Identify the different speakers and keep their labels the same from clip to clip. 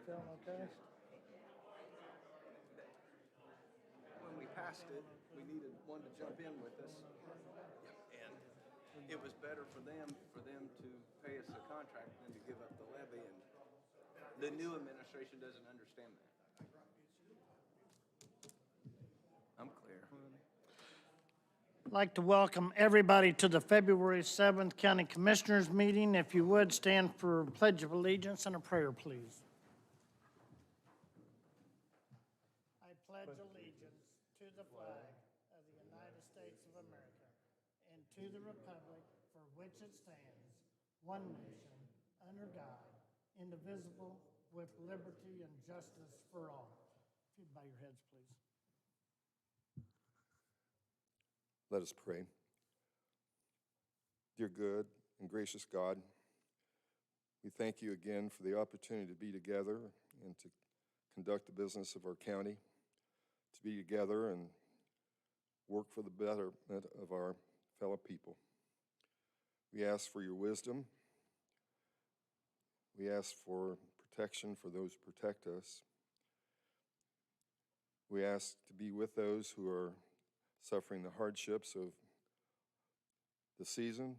Speaker 1: feeling okay?
Speaker 2: When we passed it, we needed one to jump in with us. And it was better for them to pay us a contract than to give up the levy. And the new administration doesn't understand that. I'm clear.
Speaker 1: I'd like to welcome everybody to the February 7th County Commissioners meeting. If you would, stand for Pledge of Allegiance and a prayer, please. I pledge allegiance to the flag of the United States of America and to the republic for which it stands, one nation, under God, indivisible, with liberty and justice for all. If you'd bow your heads, please.
Speaker 3: Let us pray. Dear good and gracious God, we thank you again for the opportunity to be together and to conduct the business of our county, to be together and work for the betterment of our fellow people. We ask for your wisdom. We ask for protection for those who protect us. We ask to be with those who are suffering the hardships of the season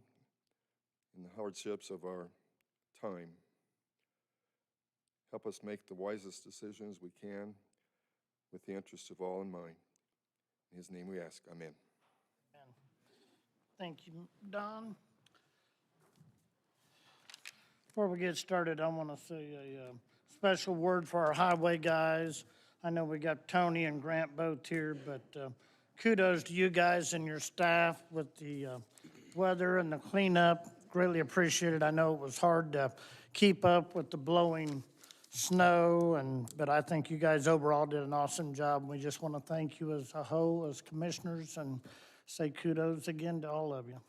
Speaker 3: and the hardships of our time. Help us make the wisest decisions we can with the interest of all in mind. In his name we ask, amen.
Speaker 1: Thank you, Don. Before we get started, I want to say a special word for our highway guys. I know we got Tony and Grant both here, but kudos to you guys and your staff with the weather and the cleanup. Greatly appreciated. I know it was hard to keep up with the blowing snow, but I think you guys overall did an awesome job. We just want to thank you as a whole, as commissioners, and say kudos again to all of you.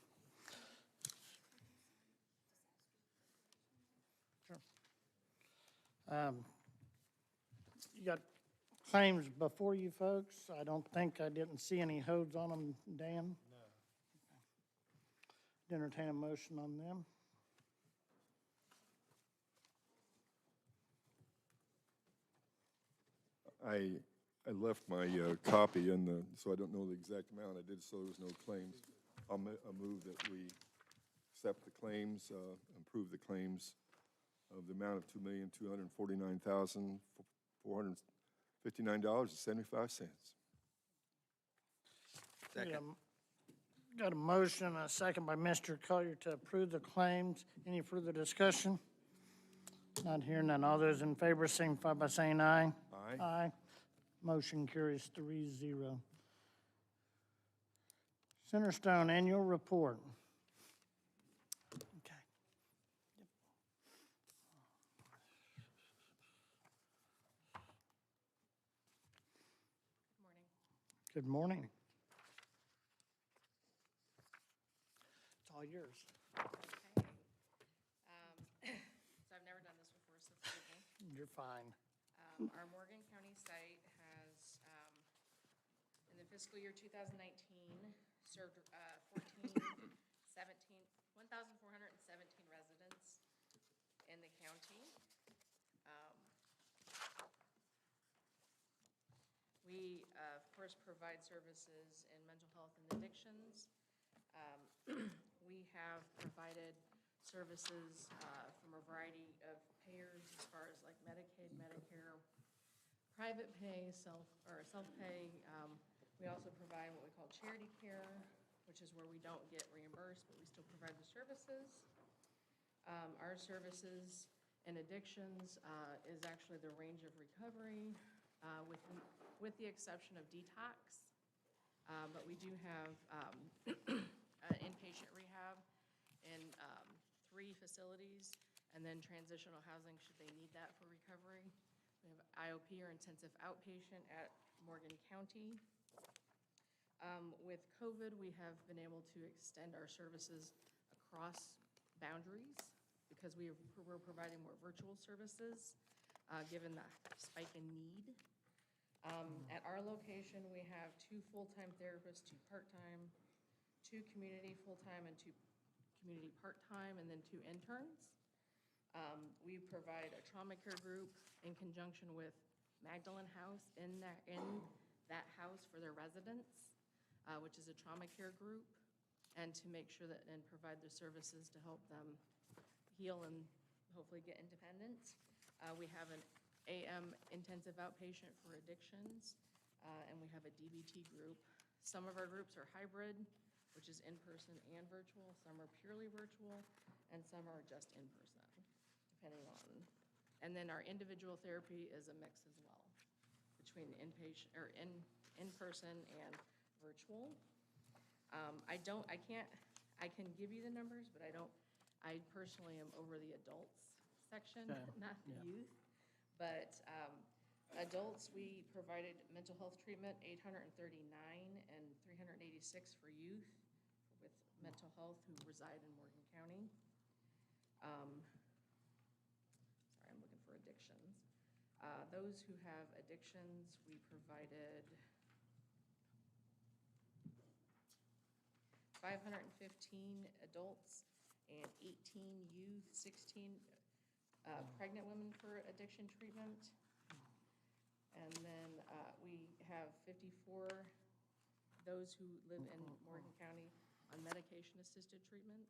Speaker 1: Sure. You got claims before you folks. I didn't see any holds on them, Dan. No. Entertain a motion on them.
Speaker 3: I left my copy so I don't know the exact amount. I did so there was no claims. I'll move that we accept the claims, approve the claims of the amount of $2,249,459.75.
Speaker 2: Second.
Speaker 1: Got a motion and a second by Mr. Collier to approve the claims. Any further discussion? Not hearing none. All those in favor signify by saying aye.
Speaker 3: Aye.
Speaker 1: Aye. Motion carries 3-0. Centerstone Annual Report. Okay. Good morning. It's all yours.
Speaker 4: Okay. So I've never done this before, so forgive me.
Speaker 1: You're fine.
Speaker 4: Our Morgan County site has, in the fiscal year 2019, served 1,417 residents in the county. We, of course, provide services in mental health and addictions. We have provided services from a variety of payers as far as like Medicaid, Medicare, private pay, self-pay. We also provide what we call charity care, which is where we don't get reimbursed, but we still provide the services. Our services in addictions is actually the range of recovery, with the exception of detox. But we do have inpatient rehab in 3 facilities, and then transitional housing should they need that for recovery. We have IOP, or intensive outpatient, at Morgan County. With COVID, we have been able to extend our services across boundaries because we're providing more virtual services given the spike in need. At our location, we have 2 full-time therapists, 2 part-time, 2 community full-time, and 2 community part-time, and then 2 interns. We provide a trauma care group in conjunction with Magdalene House in that house for their residents, which is a trauma care group, and to make sure that, and provide the services to help them heal and hopefully get independence. We have an AM intensive outpatient for addictions, and we have a DBT group. Some of our groups are hybrid, which is in-person and virtual. Some are purely virtual, and some are just in-person, depending on. And then our individual therapy is a mix as well, between inpatient, or in-person and virtual. I can give you the numbers, but I personally am over the adults section,
Speaker 1: Okay,
Speaker 4: not the
Speaker 1: yeah.
Speaker 4: youth. But adults, we provided mental health treatment, 839, and 386 for youth with mental health who reside in Morgan County. Sorry, I'm looking for addictions. Those who have addictions, we provided 515 adults and 18 youth, 16 pregnant women for addiction treatment. And then we have 54 those who live in Morgan County on medication-assisted treatment.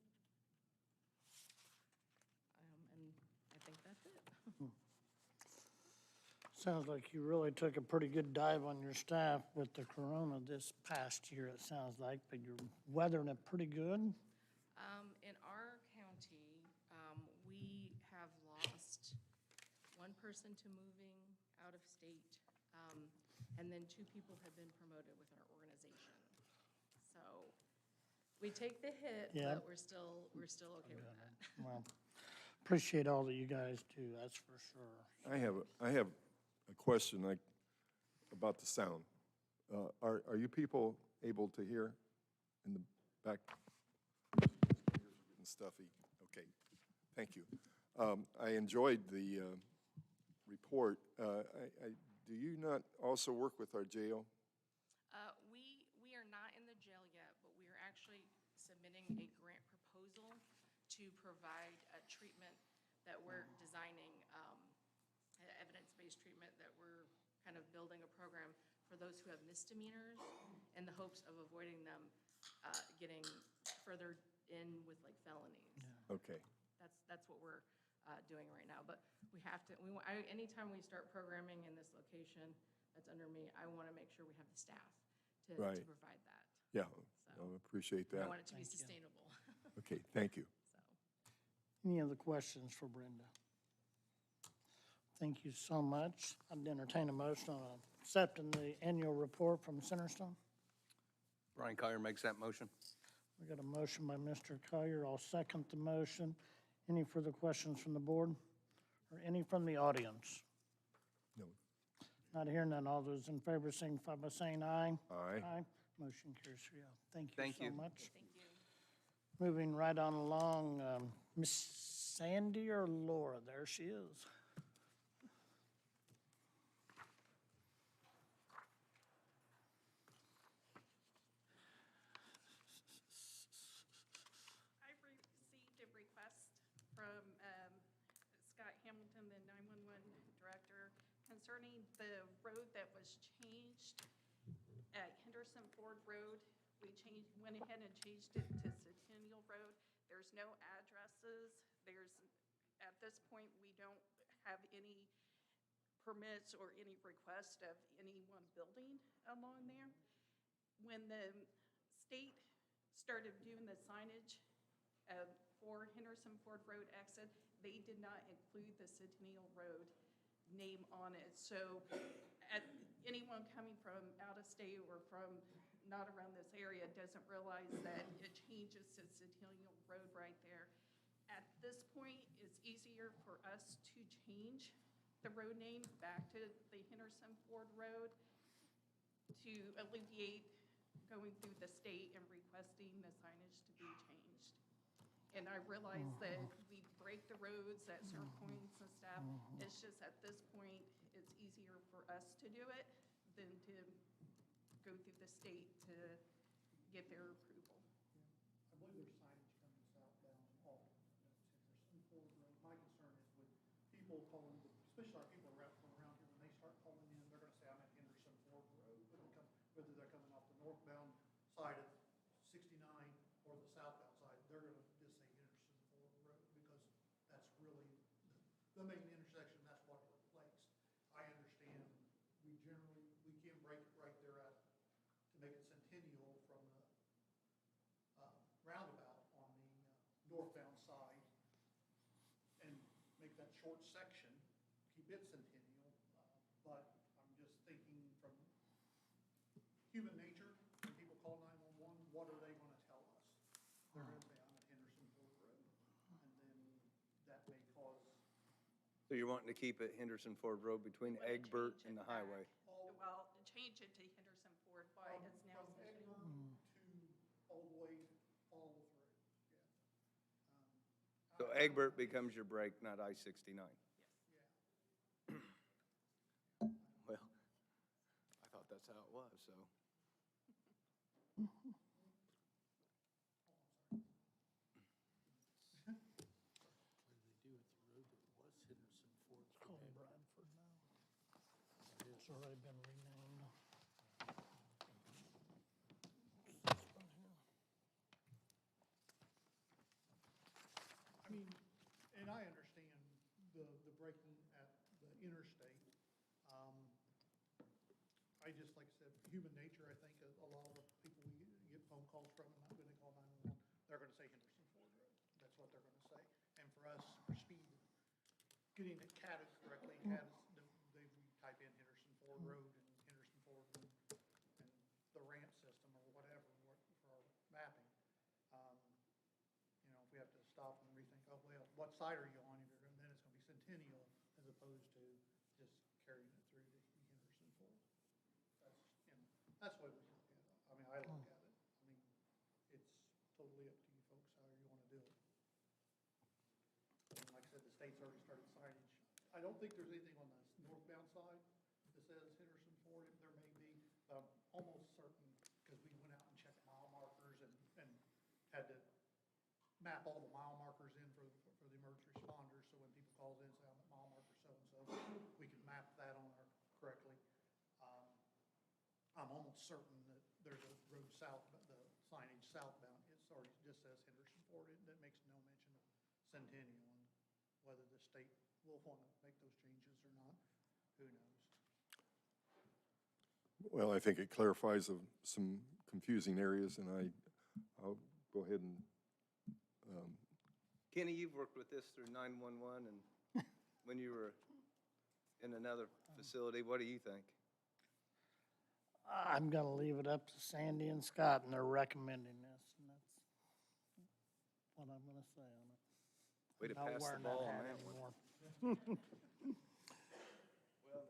Speaker 4: And I think that's it.
Speaker 1: Sounds like you really took a pretty good dive on your staff with the corona this past year, it sounds like, but you're weathering it pretty good.
Speaker 4: In our county, we have lost one person to moving out of state, and then 2 people have been promoted within our organization. So we take the hit,
Speaker 1: Yeah.
Speaker 4: but we're still okay with that.
Speaker 1: Well, appreciate all that you guys do, that's for sure.
Speaker 3: I have a question about the sound. Are you people able to hear in the back? Ears are getting stuffy. Okay, thank you. I enjoyed the report. Do you not also work with our jail?
Speaker 4: We are not in the jail yet, but we are actually submitting a grant proposal to provide a treatment that we're designing, evidence-based treatment that we're kind of building a program for those who have misdemeanors in the hopes of avoiding them getting further in with like felonies.
Speaker 3: Okay,
Speaker 4: That's what we're doing right now. But we have to, anytime we start programming in this location that's under me, I want to make sure we have the staff to
Speaker 3: Right.
Speaker 4: provide that.
Speaker 3: yeah,
Speaker 4: So,
Speaker 3: I appreciate
Speaker 4: I
Speaker 3: that.
Speaker 4: want it to be
Speaker 1: Thank you.
Speaker 4: sustainable,
Speaker 3: Okay, thank you.
Speaker 4: so.
Speaker 1: Any other questions for Brenda? Thank you so much. I'd entertain a motion on accepting the annual report from Centerstone.
Speaker 5: Brian Collier makes that motion.
Speaker 1: We got a motion by Mr. Collier. I'll second the motion. Any further questions from the board or any from the audience?
Speaker 3: No.
Speaker 1: Not hearing none. All those in favor signify by saying aye.
Speaker 3: Aye.
Speaker 1: Aye. Motion carries 3-0. Thank you
Speaker 5: Thank
Speaker 1: so
Speaker 5: you.
Speaker 1: much.
Speaker 4: Thank you.
Speaker 1: Moving right on along, Miss Sandy or Laura? There she is.
Speaker 6: I received a request from Scott Hamilton, the 911 director, concerning the road that was changed at Henderson Ford Road. We went ahead and changed it to Centennial Road. There's no addresses. At this point, we don't have any permits or any request of anyone building along there. When the state started doing the signage for Henderson Ford Road exit, they did not include the Centennial Road name on it. So anyone coming from out of state or from not around this area doesn't realize that it changes to Centennial Road right there. At this point, it's easier for us to change the road name back to the Henderson Ford Road to alleviate going through the state and requesting the signage to be changed. And I realize that we break the roads at certain points and stuff. It's just at this point, it's easier for us to do it than to go through the state to get their approval.
Speaker 7: I believe there's signage coming southbound off of Henderson Ford Road. My concern is people calling, especially our people around here, when they start calling in, they're gonna say, I'm at Henderson Ford Road, whether they're coming off the northbound side of 69 or the southbound side, they're gonna just say Henderson Ford Road, because that's really the main intersection, that's what it replaced. I understand, we can break it right there at, to make it Centennial from the roundabout on the northbound side, and make that short section, keep it Centennial, but I'm just thinking from human nature, when people call 911, what are they gonna tell us? They're gonna say, I'm at Henderson Ford Road, and then that may cause,
Speaker 5: So you're wanting to keep it Henderson Ford Road between
Speaker 6: Want to
Speaker 5: Egbert
Speaker 6: change
Speaker 5: and
Speaker 6: it
Speaker 5: the highway?
Speaker 6: Well, change it to Henderson Ford, why
Speaker 7: from
Speaker 6: it's now
Speaker 7: from
Speaker 6: Centennial.
Speaker 7: Egbert to all the way, follow through, yeah.
Speaker 5: So Egbert becomes your break, not I-69?
Speaker 7: Yeah.
Speaker 5: Well, I thought that's how it was, so.
Speaker 1: Call Bradford now. It's already been renamed. This one here.
Speaker 7: I mean, and I understand the braking at the interstate. I just, like I said, human nature, I think a lot of the people we get phone calls from, and when they call 911, they're gonna say Henderson Ford Road. That's what they're gonna say. And for us, for speed, getting it catted correctly, we type in Henderson Ford Road and Henderson Ford and the ramp system or whatever for our mapping. You know, if we have to stop and rethink, oh, well, what side are you on? Then it's gonna be Centennial as opposed to just carrying it through to Henderson Ford. That's the way we look at it. I mean, I look at it. I mean, it's totally up to you folks, how you wanna do it. And like I said, the state's already started signage. I don't think there's anything on the northbound side that says Henderson Ford. There may be, but I'm almost certain, because we went out and checked mile markers and had to map all the mile markers in for the emergency responders, so when people calls in, say, I'm at mile marker so-and-so, we can map that on there correctly. I'm almost certain that there's a road south, but the signage southbound, it's already just says Henderson Ford. That makes no mention of Centennial, and whether the state will want to make those changes or not, who knows?
Speaker 3: Well, I think it clarifies some confusing areas, and I'll go ahead and,
Speaker 5: Kenny, you've worked with this through 911 and when you were in another facility, what do you think?
Speaker 1: I'm gonna leave it up to Sandy and Scott, and they're recommending this, and that's what I'm gonna say on it.
Speaker 5: Way to
Speaker 1: Not
Speaker 5: pass the
Speaker 1: wearing
Speaker 5: ball on
Speaker 1: hat
Speaker 5: that one.
Speaker 1: anymore.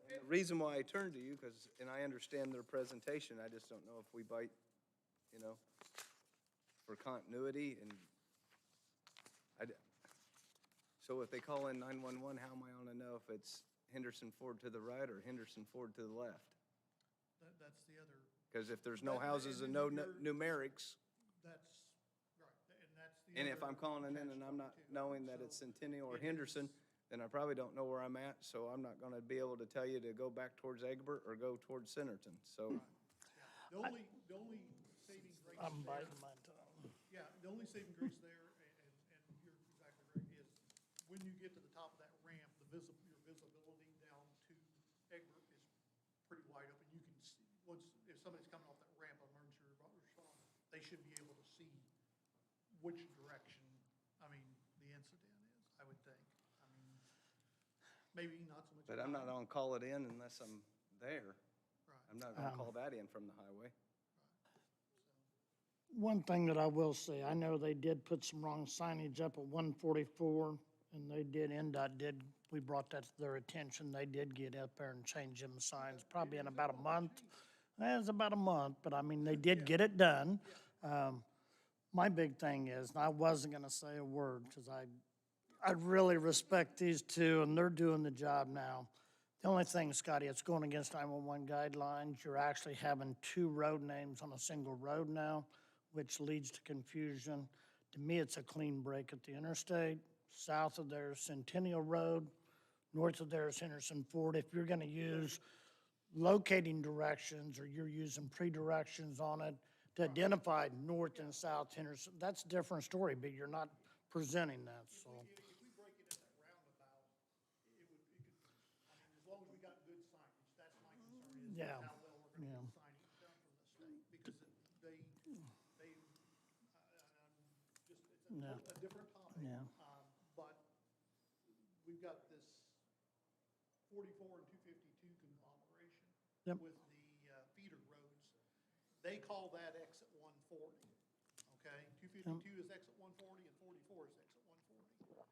Speaker 5: The reason why I turned to you, and I understand their presentation, I just don't know if we bite, for continuity and so if they call in 911, how am I gonna know if it's Henderson Ford to the right or Henderson Ford to the left?
Speaker 7: That's the other,
Speaker 5: Because if there's no
Speaker 7: That-
Speaker 5: houses and
Speaker 7: and
Speaker 5: no
Speaker 7: you're-
Speaker 5: numerics,
Speaker 7: that's, right, and that's the
Speaker 5: and if I'm
Speaker 7: other
Speaker 5: calling in and I'm not
Speaker 7: catch-22.
Speaker 5: knowing that it's
Speaker 7: So
Speaker 5: Centennial or
Speaker 7: it
Speaker 5: Henderson,
Speaker 7: is-
Speaker 5: then I probably don't know where I'm at, so I'm not gonna be able to tell you to go back towards Egbert or go towards Centerton, so.
Speaker 7: Yeah. The only saving grace
Speaker 1: I'm
Speaker 7: there,
Speaker 1: biting my tongue.
Speaker 7: yeah, the only saving grace there, and you're exactly right, is when you get to the top of that ramp, your visibility down to Egbert is pretty wide open. You can see, if somebody's coming off that ramp, emergency responder, they should be able to see which direction, the incident is, I would think. Maybe not so much.
Speaker 5: But I'm not gonna call it in unless I'm there.
Speaker 7: Right.
Speaker 5: I'm not gonna call that in from the highway.
Speaker 1: One thing that I will say, I know they did put some wrong signage up at 144, and they did, NDOT we brought that to their attention. They did get up there and change them signs, probably in about a month. It's about a month, but I mean, they did get it done. My big thing is, and I wasn't gonna say a word, because I really respect these two, and they're doing the job now. The only thing, Scotty, it's going against 911 guidelines. You're actually having two road names on a single road now, which leads to confusion. To me, it's a clean break at the interstate. South of there, Centennial Road, north of there is Henderson Ford. If you're gonna use locating directions, or you're using pre-directions on it to identify north and south Henderson, that's a different story, but you're not presenting that, so.
Speaker 7: If we break it in that roundabout, it could, I mean, as long as we got good signage, that's my concern, is
Speaker 1: Yeah,
Speaker 7: how well we're gonna
Speaker 1: yeah.
Speaker 7: get signage done from the state, because they, just, it's
Speaker 1: Yeah.
Speaker 7: a different topic.
Speaker 1: Yeah.
Speaker 7: But we've got this 44 and 252 conglomeration
Speaker 1: Yep.
Speaker 7: with the feeder roads. They call that exit 140, okay? 252 is exit 140 and 44 is exit 140.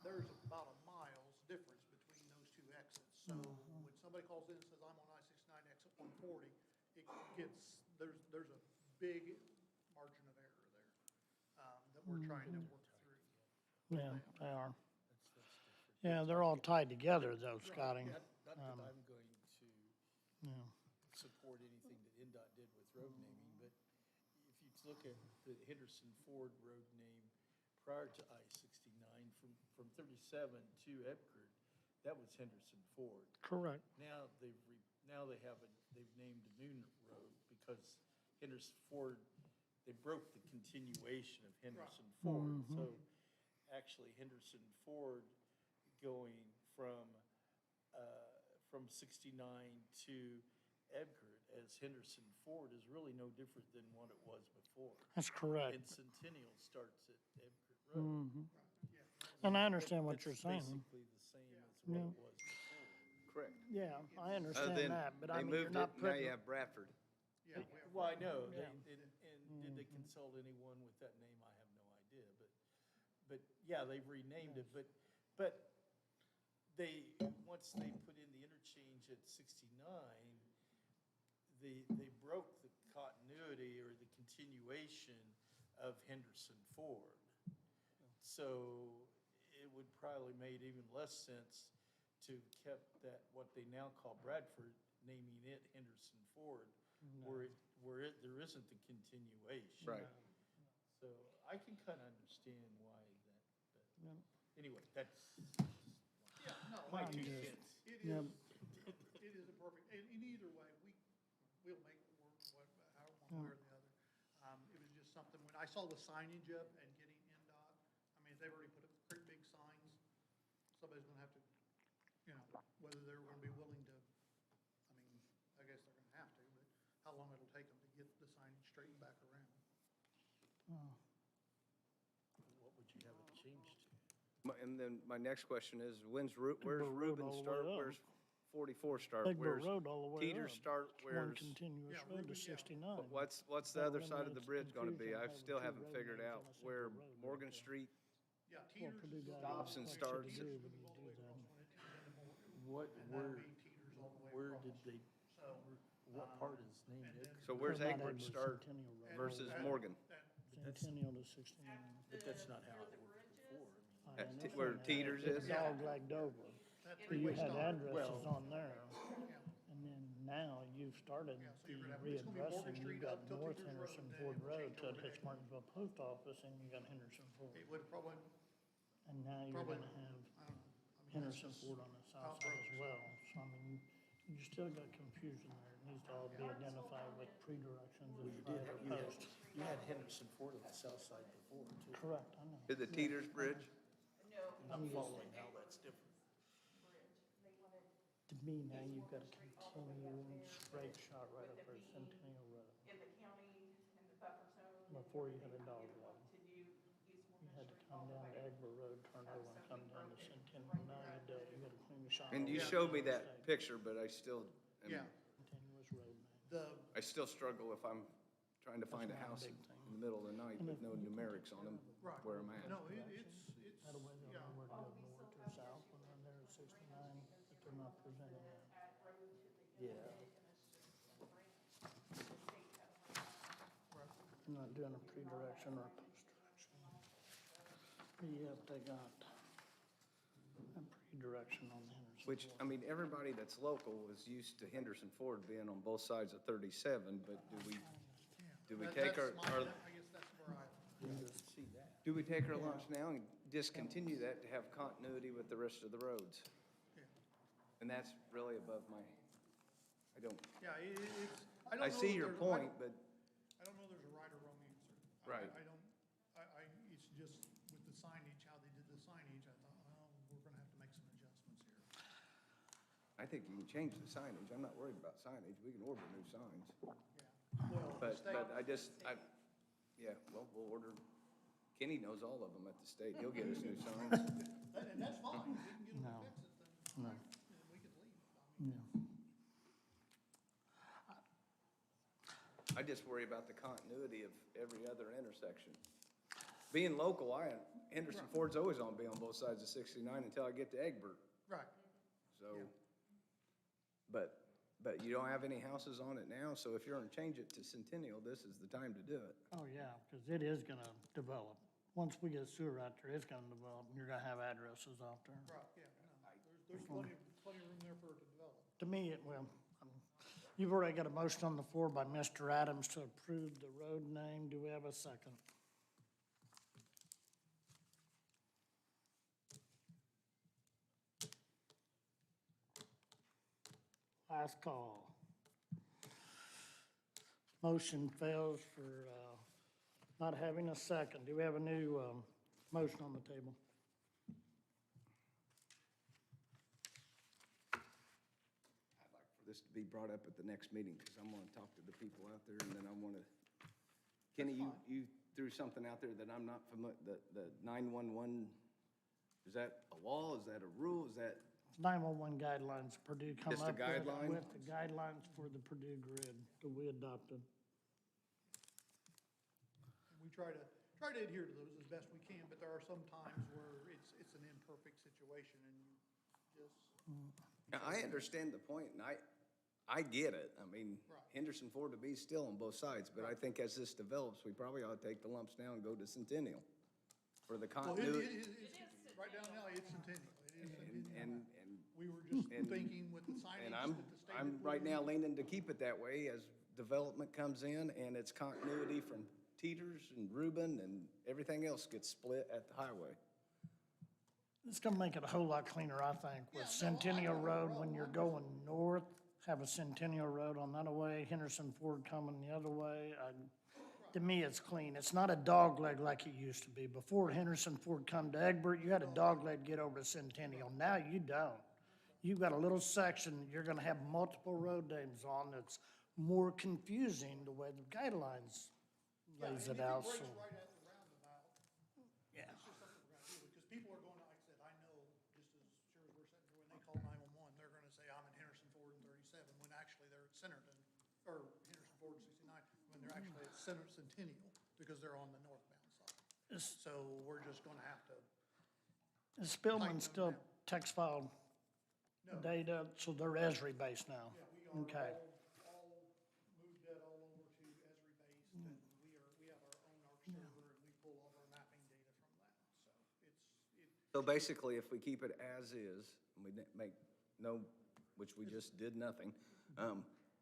Speaker 7: There's about a mile's difference between those two exits. So when somebody calls in and says, I'm on I-69 exit 140, it gets, there's a big margin of error there that we're trying to work through.
Speaker 1: Yeah, they are. Yeah, they're all tied together though, Scotty.
Speaker 8: Not that I'm going to
Speaker 1: Yeah.
Speaker 8: support anything that NDOT did with road naming, but if you look at the Henderson Ford road name prior to I-69, from 37 to Epcot, that was Henderson Ford.
Speaker 1: Correct.
Speaker 8: Now they've named a new road because Henderson Ford, they broke the continuation of Henderson Ford. So actually Henderson Ford going from 69 to Epcot as Henderson Ford is really no different than what it was before.
Speaker 1: That's correct.
Speaker 8: And Centennial starts at Epcot Road.
Speaker 1: And I understand what
Speaker 8: That's
Speaker 1: you're saying.
Speaker 8: basically the same as what it was before.
Speaker 5: Correct.
Speaker 1: Yeah, I
Speaker 5: Then
Speaker 1: understand that, but I
Speaker 5: they
Speaker 1: mean, you're
Speaker 5: moved
Speaker 1: not
Speaker 5: it, now
Speaker 1: putting.
Speaker 5: you have Bradford.
Speaker 7: Yeah,
Speaker 8: Well, I know,
Speaker 1: Yeah.
Speaker 8: and did they consult anyone with that name? I have no idea, but yeah, they've renamed it, but they, once they put in the interchange at 69, they broke the continuity or the continuation of Henderson Ford. So it would probably made even less sense to kept that, what they now call Bradford, naming it Henderson Ford, where there isn't the continuation.
Speaker 5: Right.
Speaker 8: So I can kind of understand why that, but anyway, that's
Speaker 7: yeah, no,
Speaker 8: my
Speaker 1: I'm
Speaker 8: two
Speaker 1: just-
Speaker 8: cents.
Speaker 7: it
Speaker 1: Yeah.
Speaker 7: is a perfect, and in either way, we'll make it work, however, one way or the other. It was just something, when I saw the signage up and getting NDOT, I mean, if they've already put up pretty big signs, somebody's gonna have to, whether they're gonna be willing to, I mean, I guess they're gonna have to, but how long it'll take them to get the signage straightened back around.
Speaker 8: What would you have it changed to?
Speaker 5: And then my next question is, where's
Speaker 1: Road
Speaker 5: Reuben
Speaker 1: all the way
Speaker 5: start?
Speaker 1: up.
Speaker 5: Where's 44 start?
Speaker 1: Big Boat
Speaker 5: Where's
Speaker 1: Road all the way up.
Speaker 5: Teeter start?
Speaker 1: It's one
Speaker 5: Where's,
Speaker 1: continuous
Speaker 7: Yeah,
Speaker 1: road to
Speaker 7: Reuben, yeah.
Speaker 1: 69.
Speaker 5: what's the
Speaker 1: That
Speaker 5: other side of the
Speaker 1: eliminates
Speaker 5: bridge gonna be?
Speaker 1: confusion
Speaker 5: I
Speaker 1: having
Speaker 5: still
Speaker 1: two
Speaker 5: haven't
Speaker 1: road
Speaker 5: figured
Speaker 1: names
Speaker 5: out
Speaker 1: on a single
Speaker 5: where
Speaker 1: road right
Speaker 5: Morgan
Speaker 1: there.
Speaker 5: Street,
Speaker 7: Yeah,
Speaker 1: Well,
Speaker 7: Teeters
Speaker 1: Purdue
Speaker 7: is
Speaker 1: Valley
Speaker 5: stops and
Speaker 1: wants you to
Speaker 5: starts.
Speaker 1: do when you
Speaker 7: move
Speaker 1: do
Speaker 7: all the way
Speaker 1: that.
Speaker 7: across when it turns into Morgan.
Speaker 8: What,
Speaker 7: And that'll
Speaker 8: where,
Speaker 7: be Teeters all the way
Speaker 8: where
Speaker 7: across.
Speaker 8: did they,
Speaker 7: So,
Speaker 8: what part is named
Speaker 7: and then-
Speaker 8: Epcot?
Speaker 5: so where's
Speaker 1: Not
Speaker 5: Egbert
Speaker 1: Edward,
Speaker 5: start
Speaker 1: Centennial Road.
Speaker 5: versus
Speaker 7: that-
Speaker 5: Morgan?
Speaker 1: Centennial to 69.
Speaker 8: But that's not how it worked before. I mean,
Speaker 1: I
Speaker 5: At
Speaker 1: understand
Speaker 5: where
Speaker 1: that.
Speaker 5: Teeters
Speaker 1: It's
Speaker 5: is?
Speaker 1: dog-legged over.
Speaker 7: that
Speaker 1: So you
Speaker 7: three-way
Speaker 1: had
Speaker 7: stop.
Speaker 1: addresses on there,
Speaker 7: Yeah.
Speaker 1: and then now you've started
Speaker 7: Yeah, so
Speaker 1: the
Speaker 7: you're gonna have- it's gonna be Morgan
Speaker 1: readdressing.
Speaker 7: Street
Speaker 1: You've got
Speaker 7: up till
Speaker 1: North
Speaker 7: Teeters Road,
Speaker 1: Henderson
Speaker 7: then
Speaker 1: Ford
Speaker 7: it will
Speaker 1: Road
Speaker 7: change
Speaker 1: till
Speaker 7: over
Speaker 1: it hits
Speaker 7: to-
Speaker 1: Martinsville Post Office, and you got Henderson Ford.
Speaker 7: It would probably,
Speaker 1: And now you're
Speaker 7: probably,
Speaker 1: gonna have
Speaker 7: I don't know. I mean, that's
Speaker 1: Henderson
Speaker 7: just
Speaker 1: Ford on the south
Speaker 7: how it
Speaker 1: side as
Speaker 7: works.
Speaker 1: well. So I mean, you still got confusion there. It needs to all be identified with pre-directions
Speaker 8: Well,
Speaker 1: as
Speaker 8: you
Speaker 1: right
Speaker 8: did,
Speaker 1: or
Speaker 8: you had,
Speaker 1: post.
Speaker 8: you had Henderson Ford on the south side before, too.
Speaker 1: Correct, I know.
Speaker 5: To the Teeters Bridge?
Speaker 8: I'm following how that's different.
Speaker 1: To me, now you've got a continuing straight shot right up there, Centennial Road.
Speaker 6: In the county, in the buffer zone.
Speaker 1: Before you had a dog leg.
Speaker 6: To do East
Speaker 1: You
Speaker 6: Morgan
Speaker 1: had to
Speaker 6: Street
Speaker 1: come
Speaker 6: all the
Speaker 1: down to
Speaker 6: way.
Speaker 1: Egbert Road, turn over and come down to Centennial. Now you don't, you got a clean shot.
Speaker 5: And
Speaker 1: all
Speaker 5: you
Speaker 1: the way
Speaker 5: showed me
Speaker 1: down
Speaker 5: that
Speaker 1: the state.
Speaker 5: picture, but I still,
Speaker 7: Yeah,
Speaker 1: Continuous road name.
Speaker 7: the,
Speaker 5: I still struggle if I'm trying to find a
Speaker 1: That's my
Speaker 5: house
Speaker 1: big
Speaker 5: in
Speaker 1: thing.
Speaker 5: the middle of the night with no numerics on them,
Speaker 7: right.
Speaker 5: where I'm at.
Speaker 7: No, it's,
Speaker 1: That way they'll
Speaker 7: yeah.
Speaker 1: know where to go north or south when they're there at 69, but they're not presenting that.
Speaker 8: Yeah.
Speaker 1: They're not doing a pre-direction or a post-direction. Yep, they got a pre-direction on the Henderson.
Speaker 5: Which, I mean, everybody that's local is used to Henderson Ford being on both sides of 37, but do we take our,
Speaker 7: I guess that's where I,
Speaker 8: See that.
Speaker 5: do we take our lumps now and discontinue that to have continuity with the rest of the roads?
Speaker 7: yeah.
Speaker 5: And that's really above my, I don't,
Speaker 7: Yeah, it's, I don't know.
Speaker 5: I see
Speaker 7: that
Speaker 5: your
Speaker 7: there's-
Speaker 5: point, but
Speaker 7: I don't know there's a right or wrong answer.
Speaker 5: Right.
Speaker 7: I don't, it's just with the signage, how they did the signage, I thought, oh, we're gonna have to make some adjustments here.
Speaker 5: I think you can change the signage. I'm not worried about signage. We can order new signs.
Speaker 7: Yeah. Well, the state,
Speaker 5: But yeah, well, we'll order, Kenny knows all of them at the state. He'll get us new signs.
Speaker 7: and that's fine, if we can get them to fix it, then we can leave. I mean,
Speaker 5: I just worry about the continuity of every other intersection. Being local, Henderson Ford's always on be on both sides of 69 until I get to Egbert.
Speaker 7: Right.
Speaker 5: So, but you don't have any houses on it now, so if you're gonna change it to Centennial, this is the time to do it.
Speaker 1: Oh, yeah, because it is gonna develop. Once we get sewer out there, it's gonna develop, and you're gonna have addresses out there.
Speaker 7: Right, yeah, no, there's plenty of room there for it to develop.
Speaker 1: To me, you've already got a motion on the floor by Mr. Adams to approve the road name. Do we have a second? Last call. Motion fails for not having a second. Do we have a new motion on the table?
Speaker 5: I'd like for this to be brought up at the next meeting, because I'm gonna talk to the people out there, and then I wanna, Kenny, you threw something out there that I'm not familiar, the 911, is that a law, is that a rule, is that?
Speaker 1: 911 guidelines, Purdue come
Speaker 5: Just a
Speaker 1: up
Speaker 5: guideline?
Speaker 1: with the guidelines for the Purdue grid that we adopted.
Speaker 7: And we try to adhere to those as best we can, but there are some times where it's an imperfect situation and you just.
Speaker 5: Now, I understand the point, and I get it. I mean,
Speaker 7: Right.
Speaker 5: Henderson Ford to be still on both sides, but I think as this develops, we probably ought to take the lumps now and go to Centennial for the
Speaker 7: Well,
Speaker 5: continuity.
Speaker 7: it's right down the alley, it's Centennial. It is Centennial.
Speaker 5: And
Speaker 7: We were just thinking with the signage
Speaker 5: And
Speaker 7: that
Speaker 5: I'm,
Speaker 7: the state.
Speaker 5: I'm
Speaker 7: had put
Speaker 5: right
Speaker 7: in.
Speaker 5: now leaning to keep it that way as development comes in and it's continuity from Teeters and Reuben and everything else gets split at the highway.
Speaker 1: It's gonna make it a whole lot cleaner, I think, with Centennial Road, when you're going north, have a Centennial Road on that way, Henderson Ford coming the other way. To me, it's clean. It's not a dogleg like it used to be. Before Henderson Ford come to Egbert, you had a dogleg get over to Centennial. Now you don't. You've got a little section that you're gonna have multiple road names on that's more confusing the way the guidelines lays it out, so.
Speaker 7: If it breaks right at the roundabout,
Speaker 1: Yeah.
Speaker 7: it's just something we're gonna deal with, because people are going, like I said, I know, just as sure as we're sitting here, when they call 911, they're gonna say, I'm at Henderson Ford and 37, when actually they're at Centerton, or Henderson Ford and 69, when they're actually at Centennial, because they're on the northbound side. So we're just gonna have to,
Speaker 1: Is Spillman
Speaker 7: Tighten them
Speaker 1: still
Speaker 7: down.
Speaker 1: text file data, so they're Esri based now?
Speaker 7: yeah, we
Speaker 1: Okay.
Speaker 7: are all moved that all over to Esri based, and we have our own ARC server, and we pull all of our mapping data from that, so
Speaker 5: So basically, if we keep it as is, and we make no, which we just did nothing,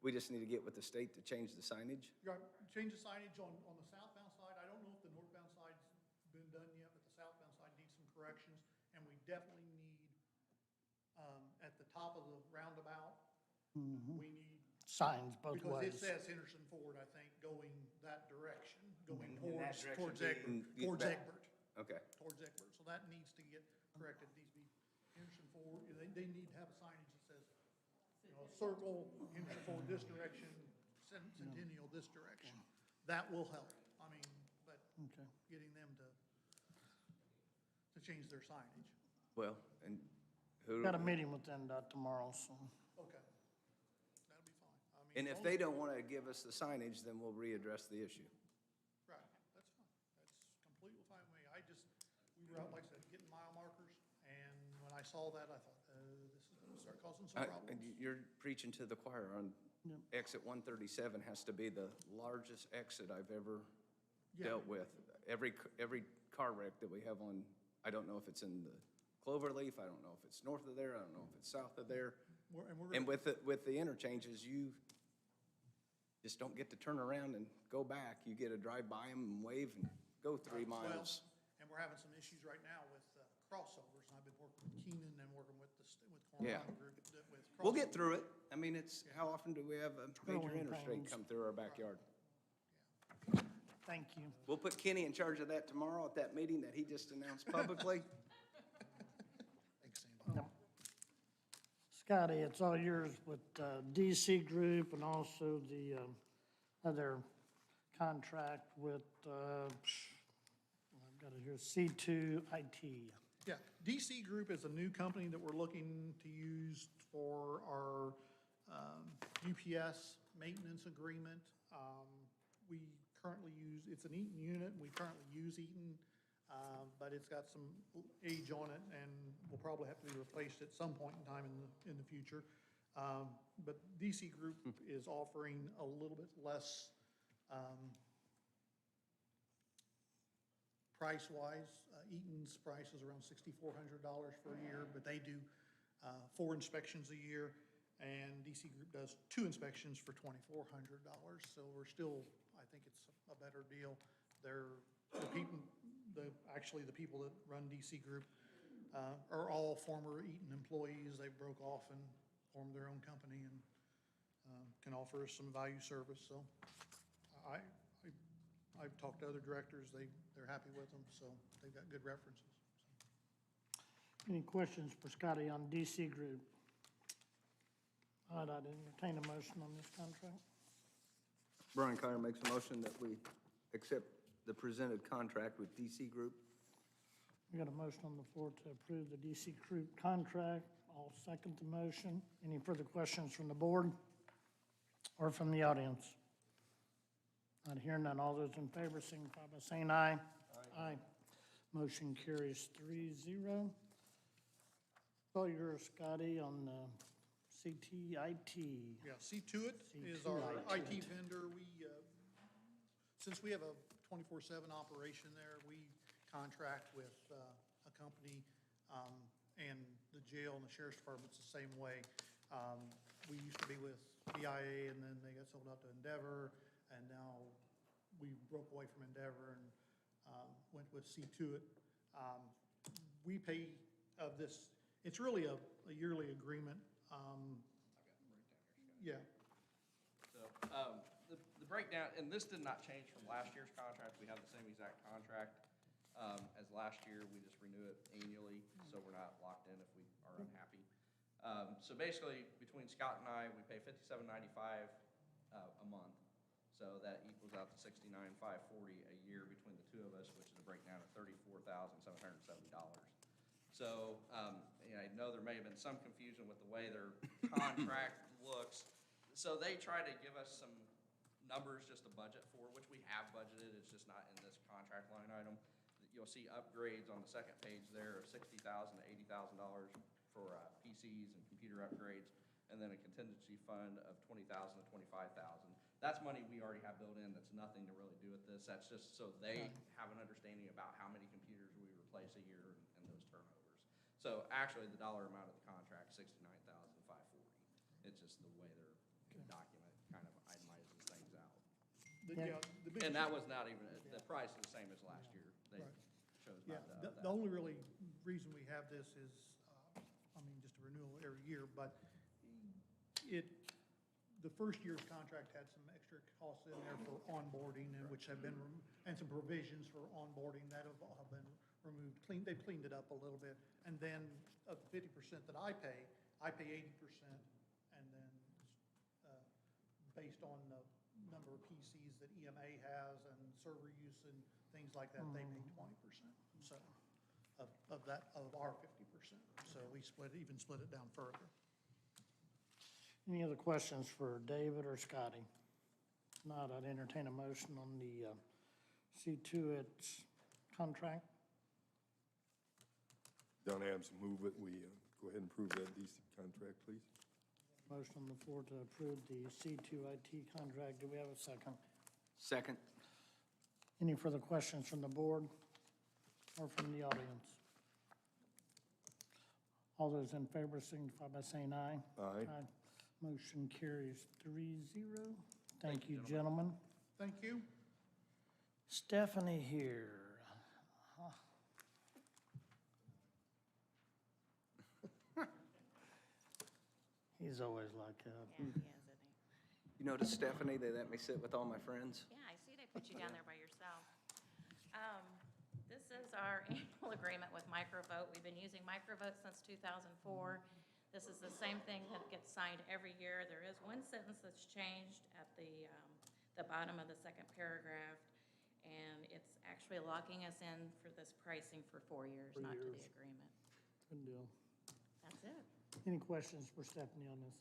Speaker 5: we just need to get with the state to change the signage.
Speaker 7: You got, change the signage on the southbound side. I don't know if the northbound side's been done yet, but the southbound side needs some corrections. And we definitely need, at the top of the roundabout, we need,
Speaker 1: Signs both
Speaker 7: because it
Speaker 1: ways.
Speaker 7: says Henderson Ford, I think, going that direction, going
Speaker 5: In that
Speaker 7: towards
Speaker 5: direction
Speaker 7: Egbert,
Speaker 5: being-
Speaker 7: towards
Speaker 5: that-
Speaker 7: Egbert,
Speaker 5: Okay.
Speaker 7: towards Egbert. So that needs to get corrected. Needs to be Henderson Ford, they need to have a signage that says, circle Henderson Ford this direction, Centennial this direction. That will help. I mean, but
Speaker 1: Okay.
Speaker 7: getting them to change their signage.
Speaker 5: Well, and who?
Speaker 1: Got a meeting with NDOT tomorrow, so.
Speaker 7: Okay. That'll be fine. I mean,
Speaker 5: And
Speaker 7: as
Speaker 5: if
Speaker 7: long
Speaker 5: they
Speaker 7: as-
Speaker 5: don't want to give us the signage, then we'll readdress the issue.
Speaker 7: Right, that's fine. That's completely fine with me. We were out, like I said, getting mile markers, and when I saw that, I thought, this is gonna start causing some
Speaker 5: And
Speaker 7: problems.
Speaker 5: you're preaching to the choir on exit 137 has to be the largest exit I've ever dealt with. Every car wreck that we have on, I don't know if it's in the Cloverleaf, I don't know if it's north of there, I don't know if it's south of there.
Speaker 7: We're
Speaker 5: And
Speaker 7: gonna,
Speaker 5: with the interchanges, you just don't get to turn around and go back. You get to drive by them and wave and go 3 miles.
Speaker 7: and we're having some issues right now with crossovers, and I've been working with Keenan and working with
Speaker 5: Yeah.
Speaker 7: Coronado Group, with
Speaker 5: We'll get
Speaker 7: crossovers.
Speaker 5: through it. I mean, it's, how often do we have a major
Speaker 1: Growing
Speaker 5: interstate
Speaker 1: pains.
Speaker 5: come through our backyard?
Speaker 1: Thank you.
Speaker 5: We'll put Kenny in charge of that tomorrow at that meeting that he just announced publicly.
Speaker 7: Thanks, Sandy.
Speaker 1: Scotty, it's all yours with DC Group and also the other contract with, I've got it here, C2 IT.
Speaker 7: Yeah, DC Group is a new company that we're looking to use for our UPS maintenance agreement. We currently use, it's an Eaton unit, and we currently use Eaton, but it's got some age on it, and will probably have to be replaced at some point in time in the future. But DC Group is offering a little bit less price-wise. Eaton's price is around $6,400 for a year, but they do 4 inspections a year, and DC Group does 2 inspections for $2,400. So we're still, I think it's a better deal. They're, the people, actually the people that run DC Group are all former Eaton employees. They broke off and formed their own company and can offer us some value service. So I've talked to other directors, they're happy with them, so they've got good references.
Speaker 1: Any questions for Scotty on DC Group? All right, I'd entertain a motion on this contract.
Speaker 5: Brian Kiner makes a motion that we accept the presented contract with DC Group.
Speaker 1: We got a motion on the floor to approve the DC Group contract. I'll second the motion. Any further questions from the board or from the audience? Not hearing none. All those in favor signify by saying aye. Aye. Motion carries 3-0. All yours, Scotty, on CTIT.
Speaker 7: Yeah, See To It is our IT vendor. Since we have a 24/7 operation there, we contract with a company, and the jail and the sheriff's department's the same way. We used to be with BIA, and then they got sold out to Endeavor, and now we broke away from Endeavor and went with See To It. We pay of this, it's really a yearly agreement. Yeah,
Speaker 9: So, the breakdown, and this did not change from last year's contract, we have the same exact contract, as last year, we just renew it annually, so we're not locked in if we are unhappy. So basically, between Scott and I, we pay $57.95, a month, so that equals out to $69,540 a year between the two of us, which is a breakdown of $34,770. So, I know there may have been some confusion with the way their contract looks. So they try to give us some numbers just to budget for, which we have budgeted, it's just not in this contract line item. You'll see upgrades on the second page there of $60,000 to $80,000 for PCs and computer upgrades, and then a contingency fund of $20,000 to $25,000. That's money we already have built in, that's nothing to really do with this, that's just so they have an understanding about how many computers we replace a year and those turnovers. So actually, the dollar amount of the contract, $69,540. It's just the way their document kind of itemizes things out.
Speaker 7: the big.
Speaker 9: And that was not even, the price is the same as last year. They
Speaker 7: Right.
Speaker 9: chose
Speaker 7: Yeah,
Speaker 9: not to up that.
Speaker 7: the only really reason we have this is, just a renewal every year, but the first year's contract had some extra costs in there for onboarding, and which have been, and some provisions for onboarding that have all been removed. They've cleaned it up a little bit. And then of the 50% that I pay 80%, and then based on the number of PCs that EMA has and server use and things like that, they pay 20%. So of our 50%. So we split it down further.
Speaker 1: Any other questions for David or Scotty? Not, I'd entertain a motion on the C2 its contract.
Speaker 3: Don Adams, move it. We go ahead and approve that DC contract, please.
Speaker 1: Motion on the floor to approve the C2 IT contract. Do we have a second?
Speaker 5: Second.
Speaker 1: Any further questions from the board or from the audience? All those in favor signify by saying aye.
Speaker 3: Aye.
Speaker 1: Motion carries 3-0. Thank you, gentlemen.
Speaker 7: Thank you.
Speaker 1: Stephanie here. He's always like that.
Speaker 4: Yeah, he is, isn't he?
Speaker 2: You notice, Stephanie, they let me sit with all my friends?
Speaker 4: Yeah, I see they put you down there by yourself. This is our annual agreement with Microvote. We've been using Microvote since 2004. This is the same thing that gets signed every year. There is one sentence that's changed at the bottom of the second paragraph, and it's actually locking us in for this pricing for 4 years, not to the agreement.
Speaker 1: Good deal.
Speaker 4: That's it.
Speaker 1: Any questions for Stephanie on this?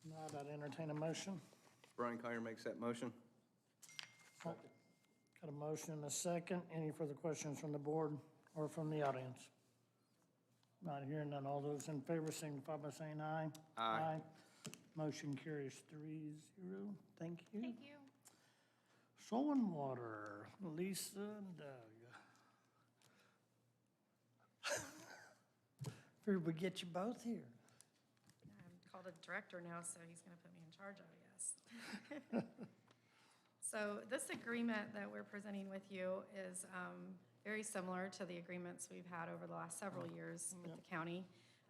Speaker 1: Not, I'd entertain a motion.
Speaker 2: Brian Collier makes that motion.
Speaker 1: Got a motion and a second. Any further questions from the board or from the audience? Not hearing none. All those in favor signify by saying aye.
Speaker 2: Aye.
Speaker 1: Motion carries 3-0. Thank you.
Speaker 4: Thank you.
Speaker 1: Soil and Water, Lisa and Doug. Figured we'd get you both here.
Speaker 10: I'm called a director now, so he's going to put me in charge, I guess. So this agreement that we're presenting with you is very similar to the agreements we've had over the last several years with the county.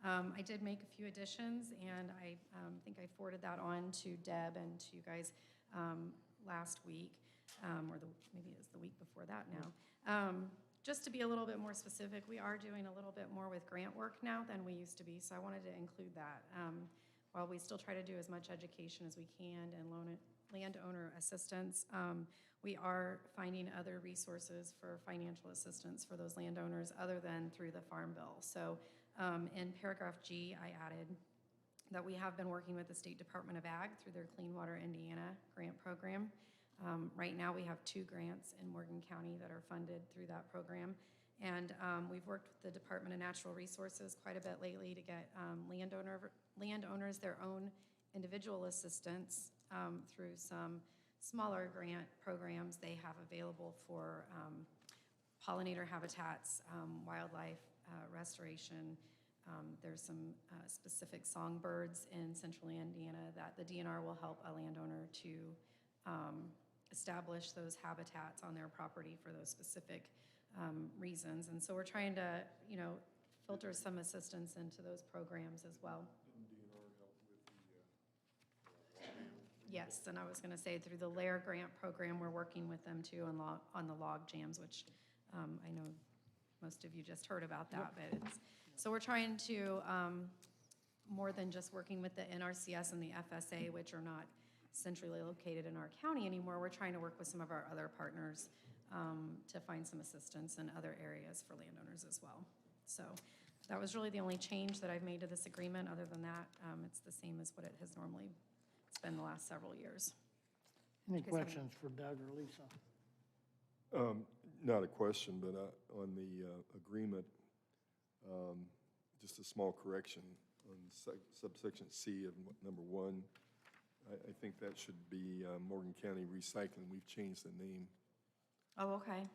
Speaker 10: I did make a few additions, and I think I forwarded that on to Deb and to you guys last week, or maybe it was the week before that now. Just to be a little bit more specific, we are doing a little bit more with grant work now than we used to be, so I wanted to include that. While we still try to do as much education as we can and landowner assistance, we are finding other resources for financial assistance for those landowners other than through the Farm Bill. So in paragraph G, I added that we have been working with the State Department of Ag through their Clean Water Indiana grant program. Right now, we have 2 grants in Morgan County that are funded through that program. And we've worked with the Department of Natural Resources quite a bit lately to get landowners their own individual assistance through some smaller grant programs they have available for pollinator habitats, wildlife restoration. There's some specific songbirds in central Indiana that the DNR will help a landowner to establish those habitats on their property for those specific reasons. And so we're trying to, filter some assistance into those programs as well. Yes, and I was going to say through the LAIR grant program, we're working with them too on the log jams, which I know most of you just heard about that. But so we're trying to, more than just working with the NRCS and the FSA, which are not centrally located in our county anymore, we're trying to work with some of our other partners to find some assistance in other areas for landowners as well. So that was really the only change that I've made to this agreement. Other than that, it's the same as what it has normally been the last several years.
Speaker 1: Any questions for Doug or Lisa?
Speaker 3: Not a question, but on the agreement, just a small correction on subsection C of number 1. I think that should be Morgan County Recycling. We've changed the name.
Speaker 10: Oh, okay.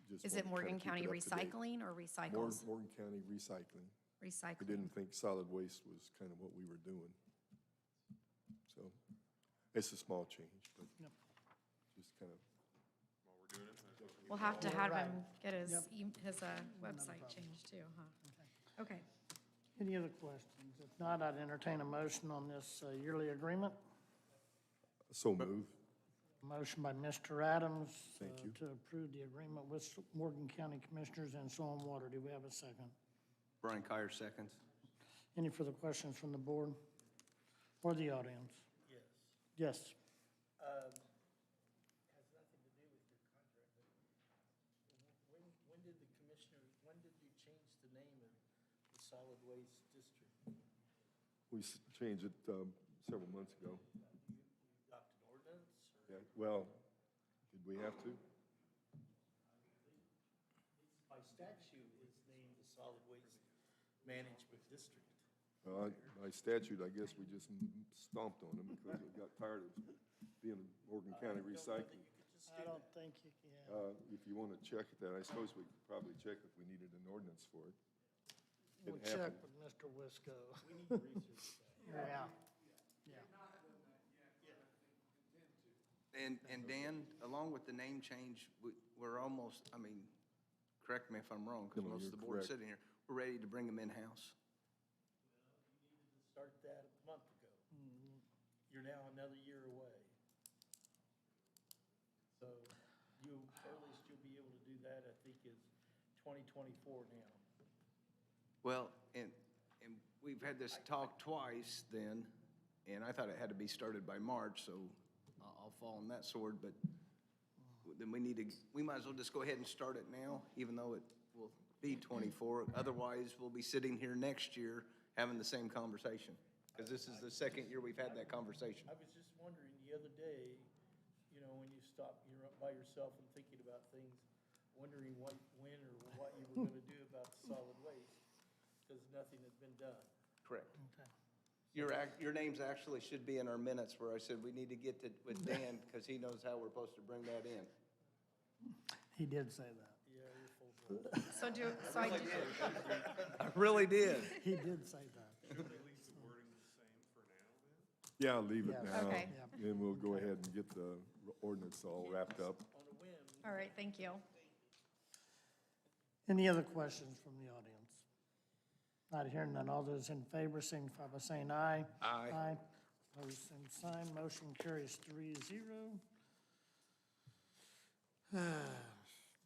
Speaker 3: Just
Speaker 10: Is
Speaker 3: want
Speaker 10: it
Speaker 3: to
Speaker 10: Morgan
Speaker 3: kinda keep
Speaker 10: County
Speaker 3: it up to date.
Speaker 10: Recycling or Recycles?
Speaker 3: Morgan County Recycling. We
Speaker 10: Recycling.
Speaker 3: didn't think solid waste was kind of what we were doing. So it's a small change, but just kind of.
Speaker 10: We'll have to have him
Speaker 1: Right.
Speaker 10: get his,
Speaker 1: Yep.
Speaker 10: his website changed too, huh? Okay.
Speaker 1: Any other questions? If not, I'd entertain a motion on this yearly agreement.
Speaker 3: So move.
Speaker 1: Motion by Mr. Adams.
Speaker 3: Thank you.
Speaker 1: To approve the agreement with Morgan County Commissioners and Soil and Water. Do we have a second?
Speaker 2: Brian Collier seconds.
Speaker 1: Any further questions from the board or the audience?
Speaker 8: Yes.
Speaker 1: Yes.
Speaker 8: Has nothing to do with your contract, but when did the commissioners, when did you change the name of the solid waste district?
Speaker 3: We changed it several months ago.
Speaker 8: You adopted ordinance, or?
Speaker 3: Yeah, well, did we have to?
Speaker 8: By statute, it's named the solid waste management district.
Speaker 3: By statute, I guess we just stomped on them because we got tired of being Morgan County Recycling.
Speaker 1: I don't think you can.
Speaker 3: If you want to check that, I suppose we could probably check if we needed an ordinance for it. It
Speaker 1: We'll check
Speaker 3: happened.
Speaker 1: with Mr. Wisco.
Speaker 8: We need to research that.
Speaker 1: Yeah.
Speaker 2: And Dan, along with the name change, we're almost, correct me if I'm wrong, because
Speaker 3: No,
Speaker 2: most of
Speaker 3: you're
Speaker 2: the board
Speaker 3: correct.
Speaker 2: sitting here, we're ready to bring them in-house.
Speaker 8: Start that month. you're now another year away. So earliest you'll be able to do that, I think, is 2024 now.
Speaker 5: Well, and we've had this talk twice then, and I thought it had to be started by March, so I'll fall on that sword, but then we might as well just go ahead and start it now, even though it will be 24. Otherwise, we'll be sitting here next year having the same conversation, because this is the second year we've had that conversation.
Speaker 8: I was just wondering the other day, when you stop, you're up by yourself and thinking about things, wondering when or what you were gonna do about the solid waste, because nothing had been done.
Speaker 5: Correct.
Speaker 1: Okay.
Speaker 5: Your names actually should be in our minutes where I said we need to get to with Dan, because he knows how we're supposed to bring that in.
Speaker 1: He did say that.
Speaker 8: Yeah, you're full blown.
Speaker 10: So I do,
Speaker 5: I really did.
Speaker 1: He did say that.
Speaker 3: Yeah, leave it
Speaker 1: Yes.
Speaker 3: now.
Speaker 10: Okay.
Speaker 3: Then we'll go ahead and get the ordinance all wrapped up.
Speaker 8: On a whim.
Speaker 10: all right, thank you.
Speaker 1: Any other questions from the audience? Not hearing none. All those in favor signify by saying aye.
Speaker 5: Aye.
Speaker 1: Aye. Opposed, same sign. Motion carries 3-0.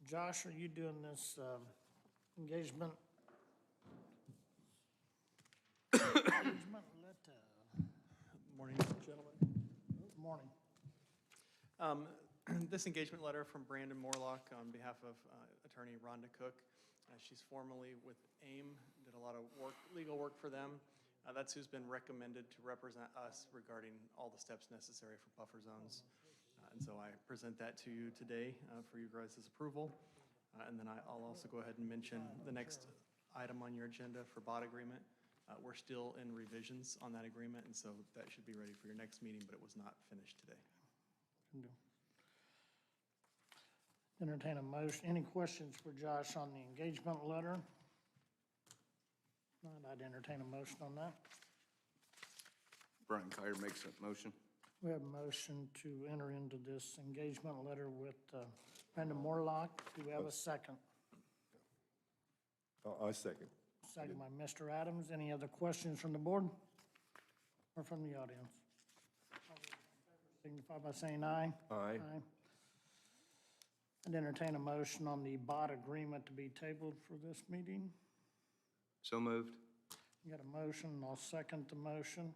Speaker 1: Josh, are you doing this engagement? Engagement letter.
Speaker 11: Morning, gentlemen.
Speaker 1: Good morning.
Speaker 11: This engagement letter from Brandon Morlock on behalf of attorney Rhonda Cook. She's formerly with AIM, did a lot of work, legal work for them. That's who's been recommended to represent us regarding all the steps necessary for buffer zones. And so I present that to you today for you guys' approval. And then I'll also go ahead and mention the next item on your agenda for bot agreement. We're still in revisions on that agreement, and so that should be ready for your next meeting, but it was not finished today.
Speaker 1: Entertain a motion. Any questions for Josh on the engagement letter? Not, I'd entertain a motion on that.
Speaker 5: Brian Kyer makes that motion.
Speaker 1: We have a motion to enter into this engagement letter with Brandon Morlock. Do we have a second?
Speaker 3: I second.
Speaker 1: Second by Mr. Adams. Any other questions from the board or from the audience? Signify by saying aye.
Speaker 3: Aye.
Speaker 1: I'd entertain a motion on the bot agreement to be tabled for this meeting.
Speaker 5: So moved.
Speaker 1: You got a motion, and I'll second the motion.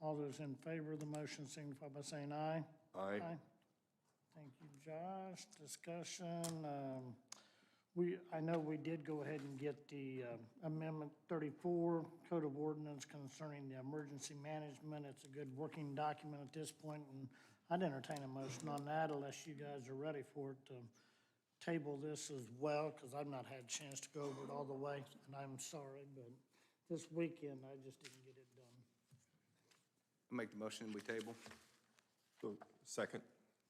Speaker 1: All those in favor of the motion signify by saying aye.
Speaker 3: Aye.
Speaker 1: Thank you, Josh. Discussion. I know we did go ahead and get the Amendment 34 Code of Ordinance concerning the emergency management. It's a good working document at this point, and I'd entertain a motion on that unless you guys are ready for it to table this as well, because I've not had a chance to go over it all the way, and I'm sorry, but this weekend I just didn't get it done.
Speaker 5: I'll make the motion we table.
Speaker 3: So, second.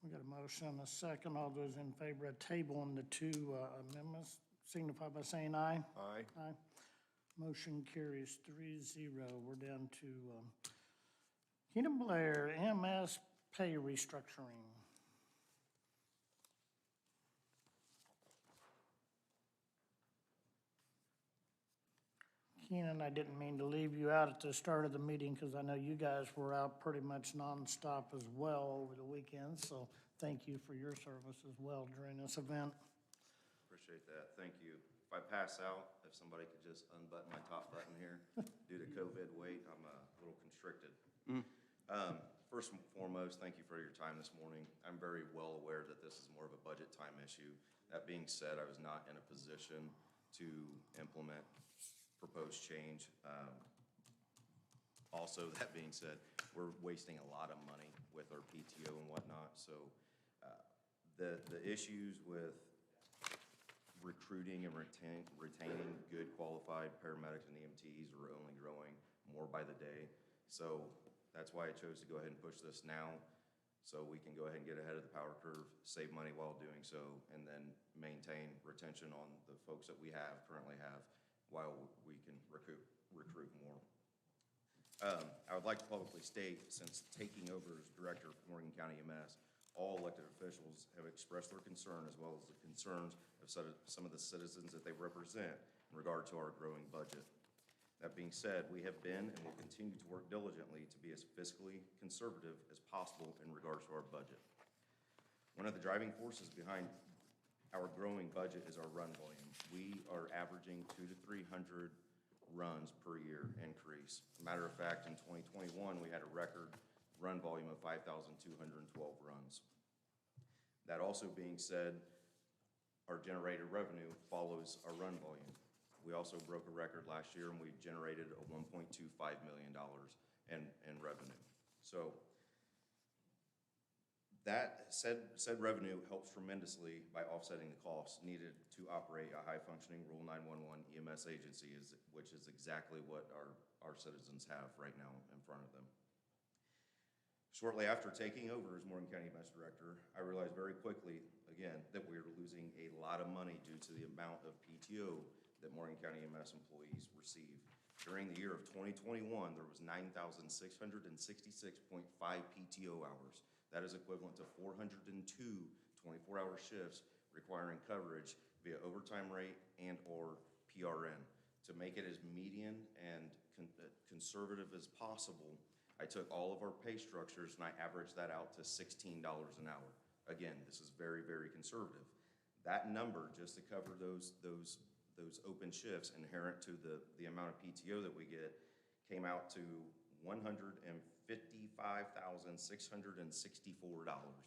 Speaker 1: We got a motion and a second. All those in favor of tabling the two amendments signify by saying aye.
Speaker 3: Aye.
Speaker 1: Aye. Motion carries 3-0. We're down to Keenan Blair, MS pay restructuring. Keenan, I didn't mean to leave you out at the start of the meeting because I know you guys were out pretty much nonstop as well over the weekend. So thank you for your service as well during this event.
Speaker 12: Appreciate that. Thank you. If I pass out, if somebody could just unbutton my top button here. Due to COVID weight, I'm a little constricted. First and foremost, thank you for your time this morning. I'm very well aware that this is more of a budget time issue. That being said, I was not in a position to implement proposed change. Also, that being said, we're wasting a lot of money with our PTO and whatnot. So the issues with recruiting and retaining good qualified paramedics and EMTs are only growing more by the day. So that's why I chose to go ahead and push this now, so we can go ahead and get ahead of the power curve, save money while doing so, and then maintain retention on the folks that we currently have, while we can recruit more. I would like to publicly state, since taking over as director of Morgan County MS, all elected officials have expressed their concern, as well as the concerns of some of the citizens that they represent in regard to our growing budget. That being said, we have been and will continue to work diligently to be as fiscally conservative as possible in regards to our budget. One of the driving forces behind our growing budget is our run volume. We are averaging 200 to 300 runs per year increase. Matter of fact, in 2021, we had a record run volume of 5,212 runs. That also being said, our generated revenue follows our run volume. We also broke a record last year, and we generated a $1.25 million in revenue. So that said revenue helps tremendously by offsetting the costs needed to operate a high-functioning Rule 911 EMS agency, which is exactly what our citizens have right now in front of them. Shortly after taking over as Morgan County EMS Director, I realized very quickly, again, that we were losing a lot of money due to the amount of PTO that Morgan County EMS employees receive. During the year of 2021, there was 9,666.5 PTO hours. That is equivalent to 402 24-hour shifts requiring coverage via overtime rate and/or PRN. To make it as median and conservative as possible, I took all of our pay structures and I averaged that out to $16 an hour. Again, this is very, very conservative. That number, just to cover those open shifts inherent to the amount of PTO that we get, came out to $155,664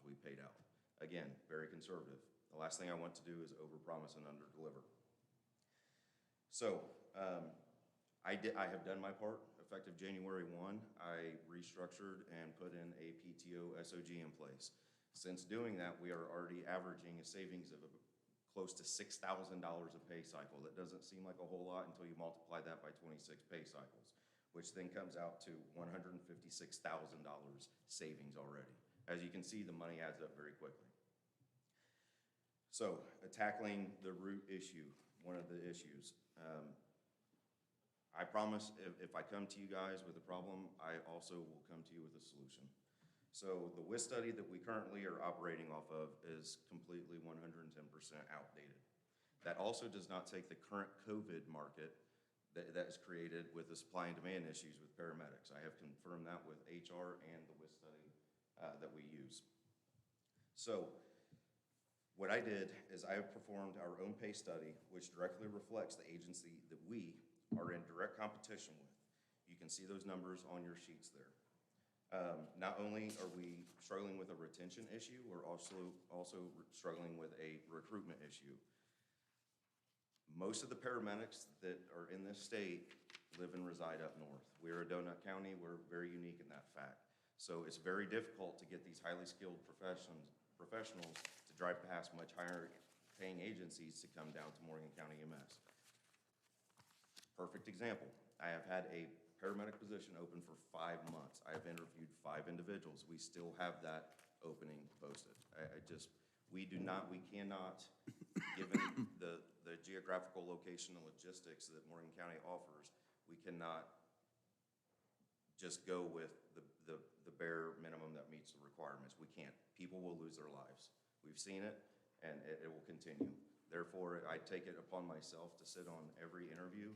Speaker 12: we paid out. Again, very conservative. The last thing I want to do is overpromise and underdeliver. So I have done my part. Effective January 1, I restructured and put in a PTO SOG in place. Since doing that, we are already averaging a savings of close to $6,000 a pay cycle. That doesn't seem like a whole lot until you multiply that by 26 pay cycles, which then comes out to $156,000 savings already. As you can see, the money adds up very quickly. So, tackling the root issue, one of the issues. I promise if I come to you guys with a problem, I also will come to you with a solution. So the WIS study that we currently are operating off of is completely 110% outdated. That also does not take the current COVID market that is created with the supply and demand issues with paramedics. I have confirmed that with HR and the WIS study that we use. So what I did is I have performed our own pay study, which directly reflects the agency that we are in direct competition with. You can see those numbers on your sheets there. Not only are we struggling with a retention issue, we're also struggling with a recruitment issue. Most of the paramedics that are in this state live and reside up north. We're a donut county. We're very unique in that fact. So it's very difficult to get these highly skilled professionals to drive past much higher paying agencies to come down to Morgan County EMS. Perfect example. I have had a paramedic position open for 5 months. I have interviewed 5 individuals. We still have that opening posted. We cannot, given the geographical location and logistics that Morgan County offers, we cannot just go with the bare minimum that meets the requirements. We can't. People will lose their lives. We've seen it, and it will continue. Therefore, I take it upon myself to sit on every interview.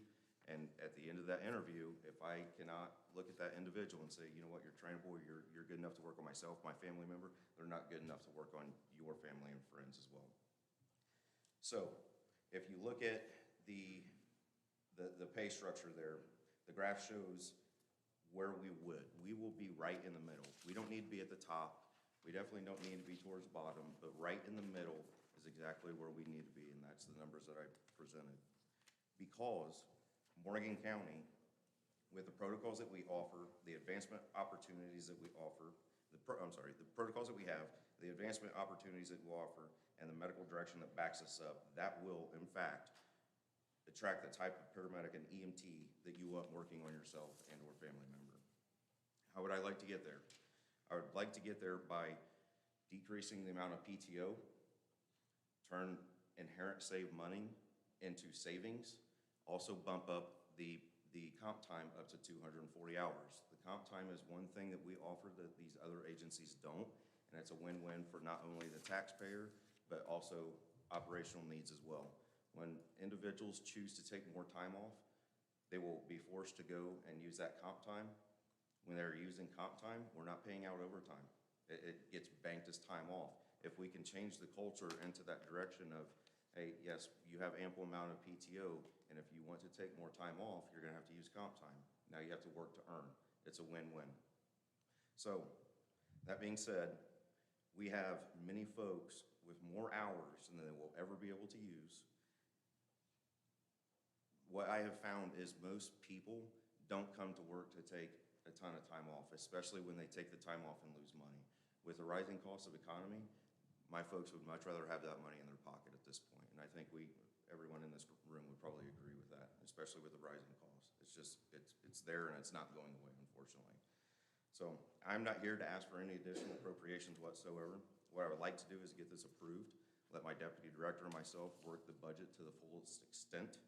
Speaker 12: And at the end of that interview, if I cannot look at that individual and say, you know what, you're trainable, you're good enough to work on myself, my family member, they're not good enough to work on your family and friends as well. So if you look at the pay structure there, the graph shows where we would. We will be right in the middle. We don't need to be at the top. We definitely don't need to be towards the bottom, but right in the middle is exactly where we need to be, and that's the numbers that I presented. Because Morgan County, with the protocols that we offer, the advancement opportunities that we offer, the protocols that we have, the advancement opportunities that we offer, and the medical direction that backs us up, that will, in fact, attract the type of paramedic and EMT that you want working on yourself and or family member. How would I like to get there? I would like to get there by decreasing the amount of PTO, turn inherent saved money into savings, also bump up the comp time up to 240 hours. The comp time is one thing that we offer that these other agencies don't, and it's a win-win for not only the taxpayer, but also operational needs as well. When individuals choose to take more time off, They will be forced to go and use that comp time. When they're using comp time, we're not paying out overtime. It gets banked as time off. If we can change the culture into that direction of, hey, yes, you have ample amount of PTO, and if you want to take more time off, you're gonna have to use comp time. Now you have to work to earn. It's a win-win. So, that being said, we have many folks with more hours than they will ever be able to use. What I have found is most people don't come to work to take a ton of time off, especially when they take the time off and lose money. With the rising cost of economy, my folks would much rather have that money in their pocket at this point. And I think everyone in this room would probably agree with that, especially with the rising cost. It's just, it's there and it's not going away, unfortunately. So I'm not here to ask for any additional appropriations whatsoever. What I would like to do is get this approved, let my deputy director and myself work the budget to the fullest extent.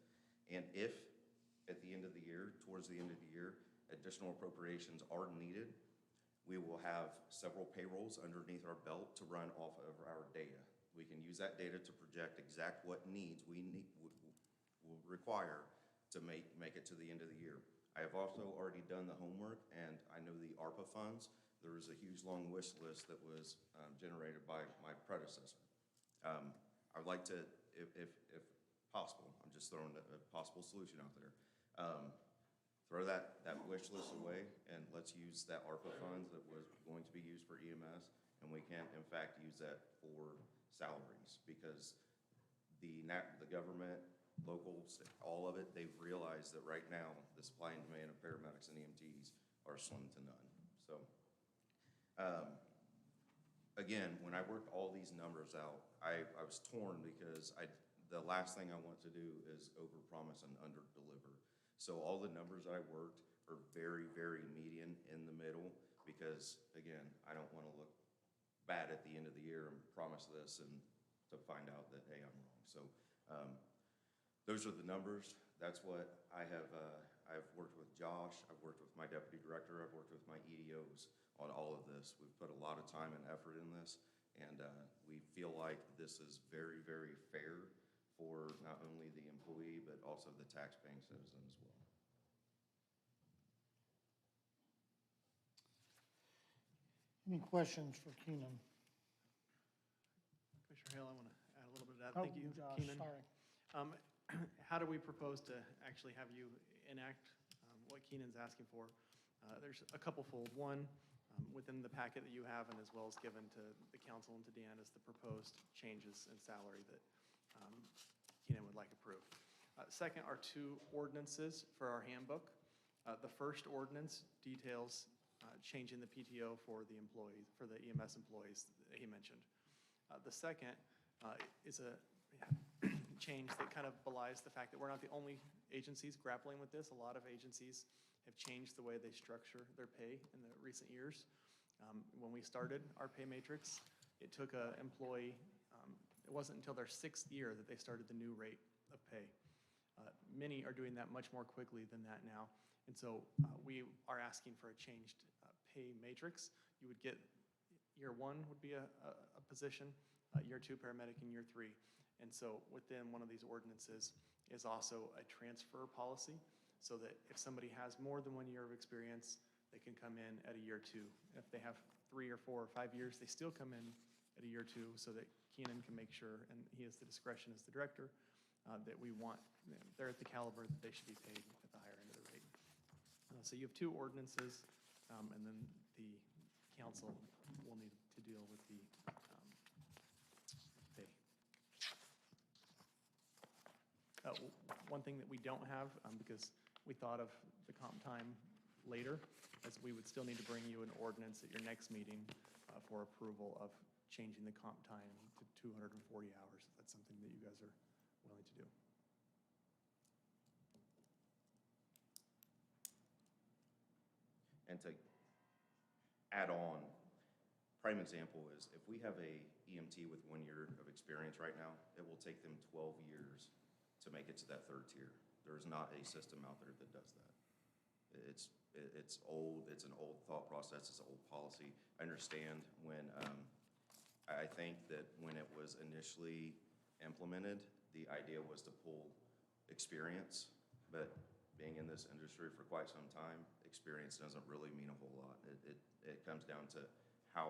Speaker 12: And if at the end of the year, towards the end of the year, additional appropriations are needed, we will have several payrolls underneath our belt to run off of our data. We can use that data to project exact what needs we will require to make it to the end of the year. I have also already done the homework, and I know the ARPA funds. There was a huge long wish list that was generated by my predecessor. I would like to, if possible, I'm just throwing a possible solution out there. Throw that wish list away, and let's use that ARPA funds that was going to be used for EMS, and we can, in fact, use that for salaries, because the government, local, all of it, they've realized that right now, the supply and demand of paramedics and EMTs are slim to none. So, again, when I worked all these numbers out, I was torn because the last thing I want to do is overpromise and underdeliver. So all the numbers I worked are very, very median in the middle because, again, I don't want to look bad at the end of the year and promise this and to find out that, hey, I'm wrong. So those are the numbers. That's what I have. I've worked with Josh. I've worked with my deputy director. I've worked with my EDOs on all of this. We've put a lot of time and effort in this, and we feel like this is very, very fair for not only the employee, but also the tax-paying citizen as well.
Speaker 1: Any questions for Keenan?
Speaker 11: Commissioner Hale, I want to add a little bit to that.
Speaker 1: Oh,
Speaker 11: Thank you,
Speaker 1: Josh,
Speaker 11: Keenan.
Speaker 1: sorry.
Speaker 11: How do we propose to actually have you enact what Keenan's asking for? There's a couple fold. One, within the packet that you have and as well as given to the council and to Dan is the proposed changes in salary that Keenan would like approved. Second are two ordinances for our handbook. The first ordinance details changing the PTO for the employees, for the EMS employees that he mentioned. The second is a change that kind of belies the fact that we're not the only agencies grappling with this. A lot of agencies have changed the way they structure their pay in the recent years. When we started our pay matrix, it took an employee, it wasn't until their 6th year that they started the new rate of pay. Many are doing that much more quickly than that now. And so we are asking for a changed pay matrix. You would get, year 1 would be a position, year 2 paramedic, and year 3. And so within one of these ordinances is also a transfer policy so that if somebody has more than 1 year of experience, they can come in at a year 2. If they have 3 or 4 or 5 years, they still come in at a year 2 so that Keenan can make sure, and he has the discretion as the director, that we want, they're at the caliber that they should be paid at the higher end of the rate. So you have 2 ordinances, and then the council will need to deal with the pay. One thing that we don't have, because we thought of the comp time later, is we would still need to bring you an ordinance at your next meeting for approval of changing the comp time to 240 hours, if that's something that you guys are willing to do.
Speaker 12: And to add on, prime example is if we have a EMT with 1 year of experience right now, it will take them 12 years to make it to that 3rd tier. There's not a system out there that does that. It's old, it's an old thought process, it's an old policy. I understand when, I think that when it was initially implemented, the idea was to pull experience, but being in this industry for quite some time, experience doesn't really mean a whole lot. It comes down to how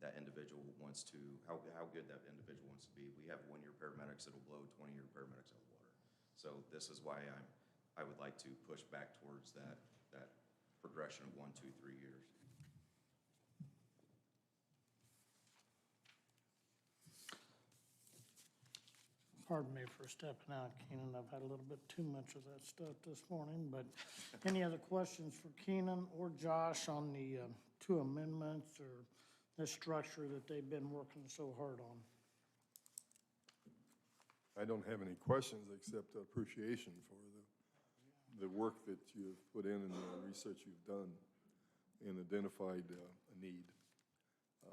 Speaker 12: that individual wants to, how good that individual wants to be. We have 1-year paramedics that'll blow 20-year paramedics out of the water. So this is why I would like to push back towards that progression of 1, 2, 3 years.
Speaker 1: Pardon me for stepping out, Keenan. I've had a little bit too much of that stuff this morning, but any other questions for Keenan or Josh on the 2 amendments or the structure that they've been working so hard on?
Speaker 3: I don't have any questions except appreciation for the work that you have put in and the research you've done and identified a need.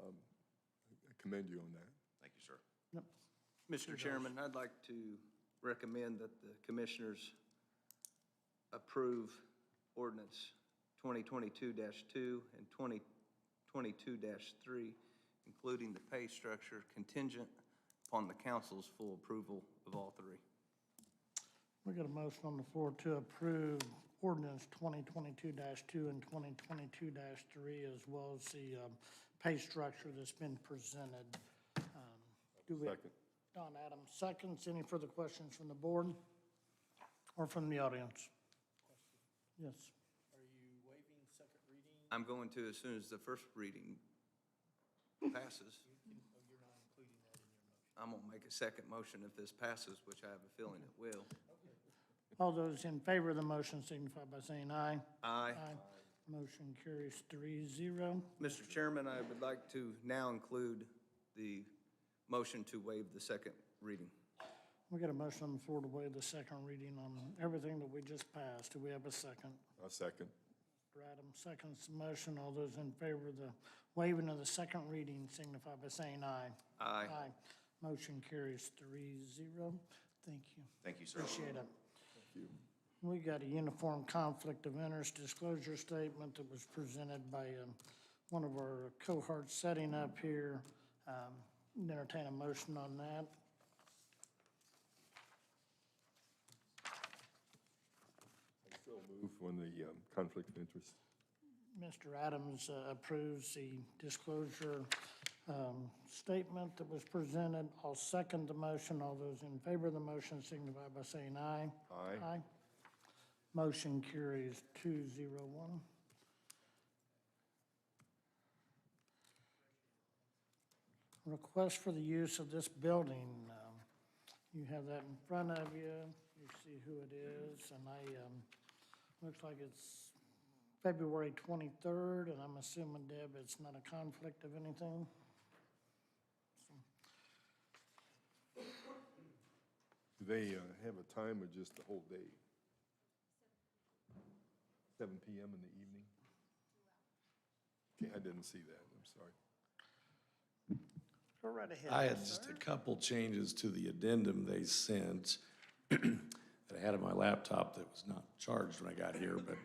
Speaker 3: I commend you on that.
Speaker 12: Thank you, sir.
Speaker 1: Yep.
Speaker 2: Mr. Chairman, I'd like to recommend that the commissioners approve ordinance 2022-2 and 2022-3, including the pay structure contingent upon the council's full approval of all 3.
Speaker 1: We got a motion on the floor to approve ordinance 2022-2 and 2022-3, as well as the pay structure that's been presented. Do we?
Speaker 3: Second.
Speaker 1: Don Adams seconds. Any further questions from the board or from the audience? Yes.
Speaker 8: Are you waiving second reading?
Speaker 2: I'm going to as soon as the first reading passes.
Speaker 8: You're not including that in your motion.
Speaker 2: I'm going to make a second motion if this passes, which I have a feeling it will.
Speaker 1: All those in favor of the motion signify by saying aye.
Speaker 2: Aye.
Speaker 1: Motion carries 3-0.
Speaker 2: Mr. Chairman, I would like to now include the motion to waive the second reading.
Speaker 1: We got a motion on the floor to waive the second reading on everything that we just passed. Do we have a second?
Speaker 3: A second.
Speaker 1: Mr. Adams seconds the motion. All those in favor of the waiving of the second reading signify by saying aye.
Speaker 2: Aye.
Speaker 1: Motion carries 3-0. Thank you.
Speaker 12: Thank you, sir.
Speaker 1: Appreciate it.
Speaker 3: Thank you.
Speaker 1: We got a uniform conflict of interest disclosure statement that was presented by one of our cohorts setting up here. Entertain a motion on that.
Speaker 3: I still move on the conflict of interest.
Speaker 1: Mr. Adams approves the disclosure statement that was presented. I'll second the motion. All those in favor of the motion signify by saying aye.
Speaker 3: Aye.
Speaker 1: Motion carries 2-0-1. Request for the use of this building. You have that in front of you. You see who it is, and looks like it's February 23rd, and I'm assuming, Deb, it's not a conflict of anything?
Speaker 3: Do they have a time or just the whole day? 7 p.m. in the evening? Okay, I didn't see that. I'm sorry.
Speaker 1: Go right ahead.
Speaker 13: I had just a couple changes to the addendum they sent that I had on my laptop that was not charged when I got here, but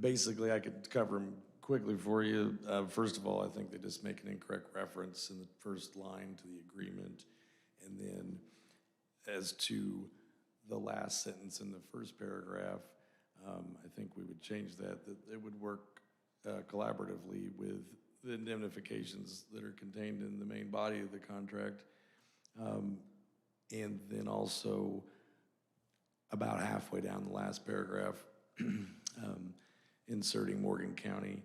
Speaker 13: basically I could cover them quickly for you. First of all, I think they just make an incorrect reference in the first line to the agreement. And then as to the last sentence in the first paragraph, I think we would change that it would work collaboratively with the indemnifications that are contained in the main body of the contract. And then also, about halfway down the last paragraph, inserting Morgan County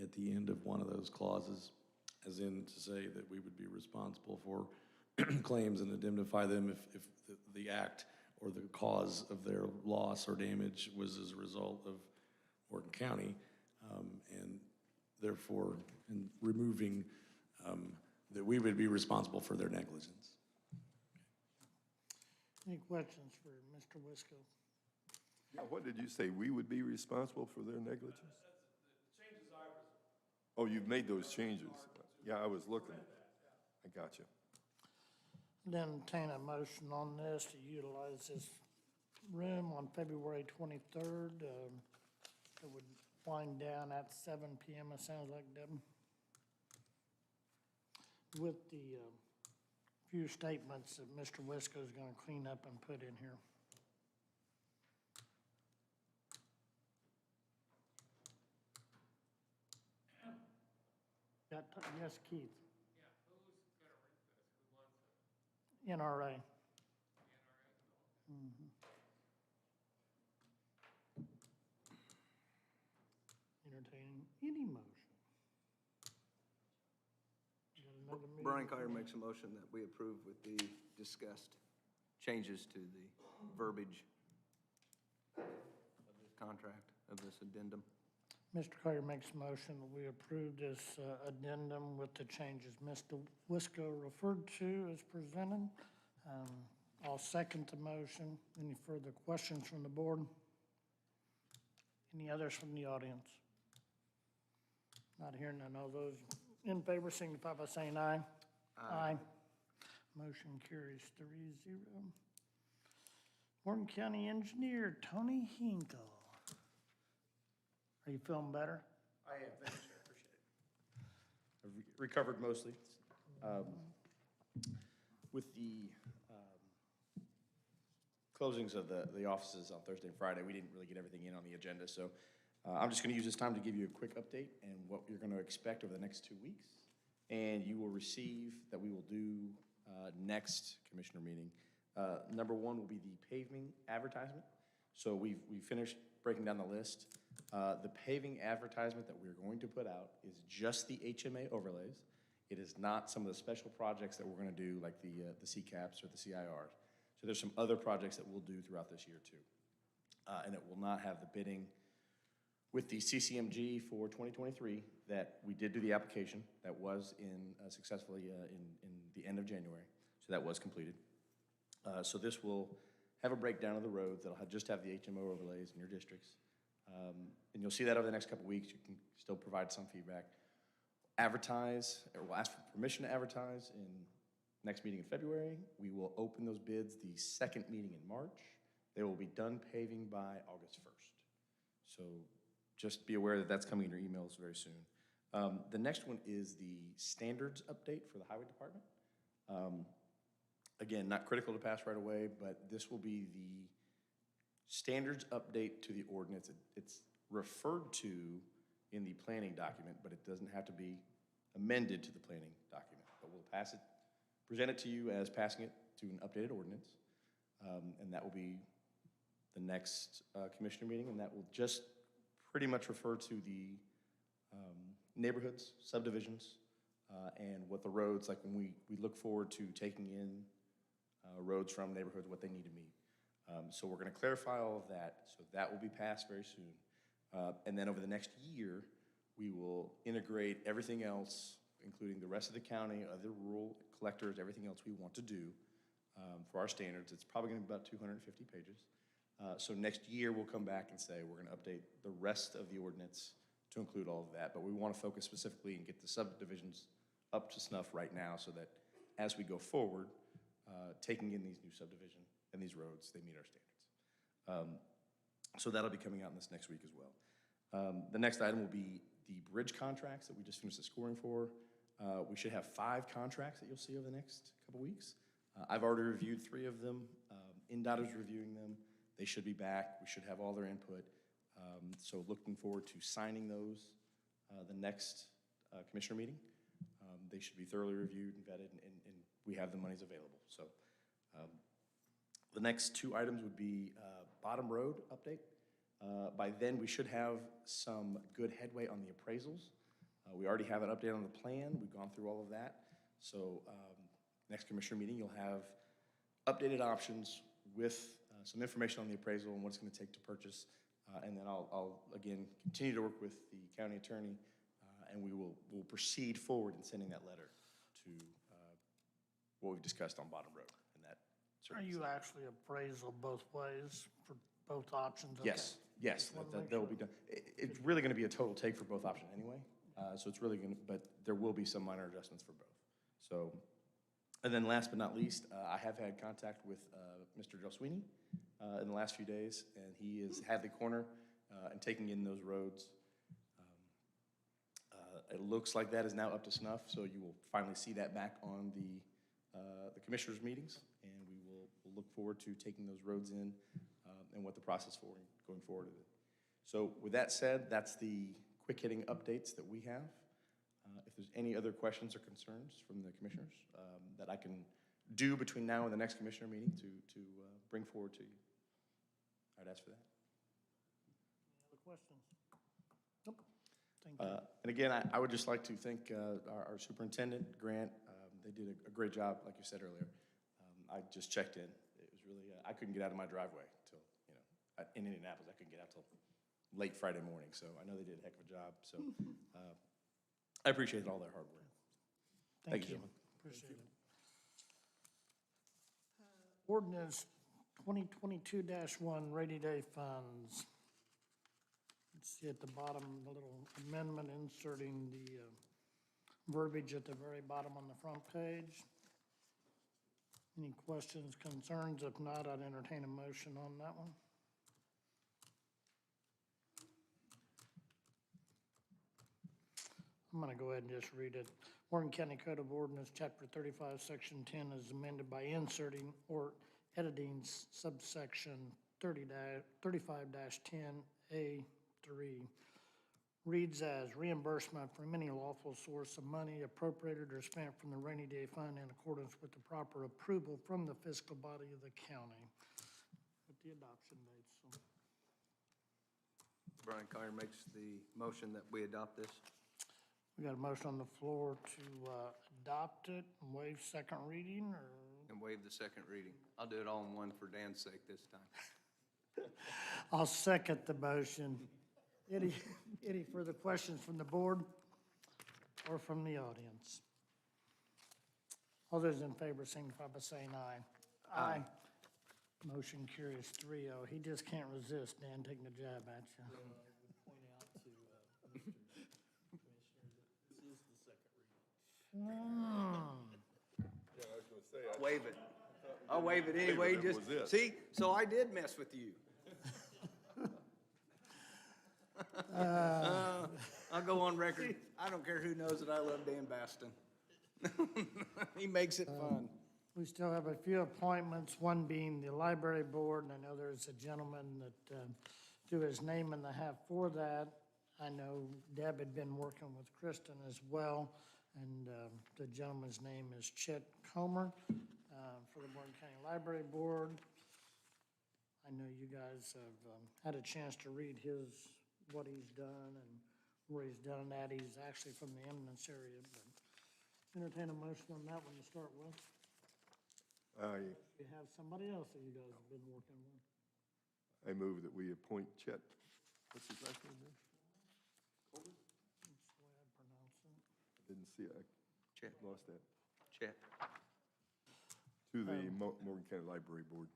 Speaker 13: at the end of one of those clauses, as in to say that we would be responsible for claims and indemnify them if the act or the cause of their loss or damage was as a result of Morgan County, and therefore in removing that we would be responsible for their negligence.
Speaker 1: Any questions for Mr. Wisco?
Speaker 3: Yeah, what did you say? We would be responsible for their negligence?
Speaker 13: Changes I was.
Speaker 3: Oh, you've made those changes. Yeah, I was looking. I got you.
Speaker 1: Entertain a motion on this to utilize this room on February 23rd. It would wind down at 7 p.m., it sounds like, Deb. With the few statements that Mr. Wisco is going to clean up and put in here. Yes, Keith. NRA. Mhm. Entertaining any motion. Got another meeting?
Speaker 2: Brian Collier makes a motion that we approve with the discussed changes to the verbiage of this contract, of this addendum.
Speaker 1: Mr. Collier makes a motion that we approve this addendum with the changes Mr. Wisco referred to as presented. I'll second the motion. Any further questions from the board? Any others from the audience? Not hearing none. All those in favor signify by saying aye. Aye. Motion carries 3-0. Morgan County Engineer Tony Hinkle. Are you feeling better?
Speaker 14: I am, thank you, sir, appreciate it. I've recovered mostly. With the closings of the offices on Thursday and Friday, we didn't really get everything in on the agenda, so I'm just gonna use this time to give you a quick update and what you're gonna expect over the next 2 weeks. And you will receive, that we will do next commissioner meeting. Number one will be the paving advertisement. So we finished breaking down the list. The paving advertisement that we're going to put out is just the HMA overlays. It is not some of the special projects that we're gonna do, like the CCAPs or the CIRs. So there's some other projects that we'll do throughout this year too. And it will not have the bidding with the CCMG for 2023 that we did do the application. That was successfully in the end of January. So that was completed. So this will have a breakdown of the roads that'll just have the HMO overlays in your districts. And you'll see that over the next couple of weeks. You can still provide some feedback. Advertise, or we'll ask for permission to advertise in next meeting in February. We will open those bids the second meeting in March. They will be done paving by August 1st. So just be aware that that's coming in your emails very soon. The next one is the standards update for the highway department. Again, not critical to pass right away, but this will be the standards update to the ordinance. It's referred to in the planning document, but it doesn't have to be amended to the planning document. But we'll pass it, present it to you as passing it to an updated ordinance. And that will be the next commissioner meeting, and that will just pretty much refer to the neighborhoods, subdivisions, and what the roads, like when we look forward to taking in roads from neighborhoods, what they need to meet. So we're gonna clarify all of that, so that will be passed very soon. And then over the next year, we will integrate everything else, including the rest of the county, other rural collectors, everything else we want to do for our standards. It's probably gonna be about 250 pages. So next year, we'll come back and say, we're gonna update the rest of the ordinance to include all of that. But we wanna focus specifically and get the subdivisions up to snuff right now so that as we go forward, taking in these new subdivision and these roads, they meet our standards. So that'll be coming out in this next week as well. The next item will be the bridge contracts that we just finished the scoring for. We should have 5 contracts that you'll see over the next couple weeks. I've already reviewed 3 of them. NDOT is reviewing them. They should be back. We should have all their input. So looking forward to signing those the next commissioner meeting. They should be thoroughly reviewed and vetted, and we have the monies available. So the next 2 items would be Bottom Road update. By then, we should have some good headway on the appraisals. We already have an update on the plan. We've gone through all of that. So next commissioner meeting, you'll have updated options with some information on the appraisal and what it's going to take to purchase. And then I'll again continue to work with the county attorney, and we'll proceed forward in sending that letter to what we've discussed on Bottom Road. And that
Speaker 1: Are you actually appraisal both ways for both options? Okay.
Speaker 14: Yes, yes,
Speaker 1: Just wanna make
Speaker 14: that will
Speaker 1: sure.
Speaker 14: be done. It's really going to be a total take for both options anyway. So it's really going to, but there will be some minor adjustments for both. So, and then last but not least, I have had contact with Mr. Joe Sweeney in the last few days, and he is Hadley Corner and taking in those roads. It looks like that is now up to snuff, so you will finally see that back on the commissioners' meetings, and we'll look forward to taking those roads in and what the process for going forward is. So with that said, that's the quick hitting updates that we have. If there's any other questions or concerns from the commissioners that I can do between now and the next commissioner meeting to bring forward to you, I'd ask for that.
Speaker 1: Any other questions? Nope. Thank you.
Speaker 14: And again, I would just like to thank our superintendent, Grant. They did a great job, like you said earlier. I just checked in. It was really, I couldn't get out of my driveway till, in Indianapolis, I couldn't get out till late Friday morning. So I know they did a heck of a job. So I appreciate all their hard work. Thank you, gentlemen.
Speaker 1: Appreciate it. Ordinance 2022-1, rainy day funds. Let's see at the bottom, the little amendment inserting the verbiage at the very bottom on the front page. Any questions, concerns? If not, I'd entertain a motion on that one. I'm going to go ahead and just read it. Warren County Code of Ordinance, Chapter 35, Section 10 is amended by inserting or editing subsection 35-10A3. Reads as reimbursement from any lawful source of money appropriated or spent from the rainy day fund in accordance with the proper approval from the fiscal body of the county with the adoption date. So
Speaker 2: Brian Collier makes the motion that we adopt this.
Speaker 1: we got a motion on the floor to adopt it and waive second reading, or?
Speaker 2: And waive the second reading. I'll do it all in one for Dan's sake this time.
Speaker 1: I'll second the motion. Any further questions from the board or from the audience? All those in favor signify by saying aye. Aye. Motion carries 3-0. He just can't resist, Dan, taking a jab at you.
Speaker 8: I would point out to Mr. Commissioner that this is the second reading.
Speaker 3: Yeah, I was gonna say.
Speaker 2: I'll waive it. I'll waive it anyway, just, see, so I did mess with you. I'll go on record. I don't care who knows that I love Dan Baston. He makes it fun.
Speaker 1: We still have a few appointments, one being the library board, and I know there's a gentleman that threw his name in the hat for that. I know Deb had been working with Kristen as well, and the gentleman's name is Chet Comer for the Morgan County Library Board. I know you guys have had a chance to read what he's done and where he's done that. He's actually from the Eminence area, but entertain a motion on that one to start with. We have somebody else that you guys have been working with.
Speaker 3: I move that we appoint Chet. What's his last name there?
Speaker 1: That's the way I pronounce it.
Speaker 3: Didn't see it.
Speaker 2: Chet.
Speaker 3: I lost that.
Speaker 2: Chet.
Speaker 3: To the Morgan County Library Board.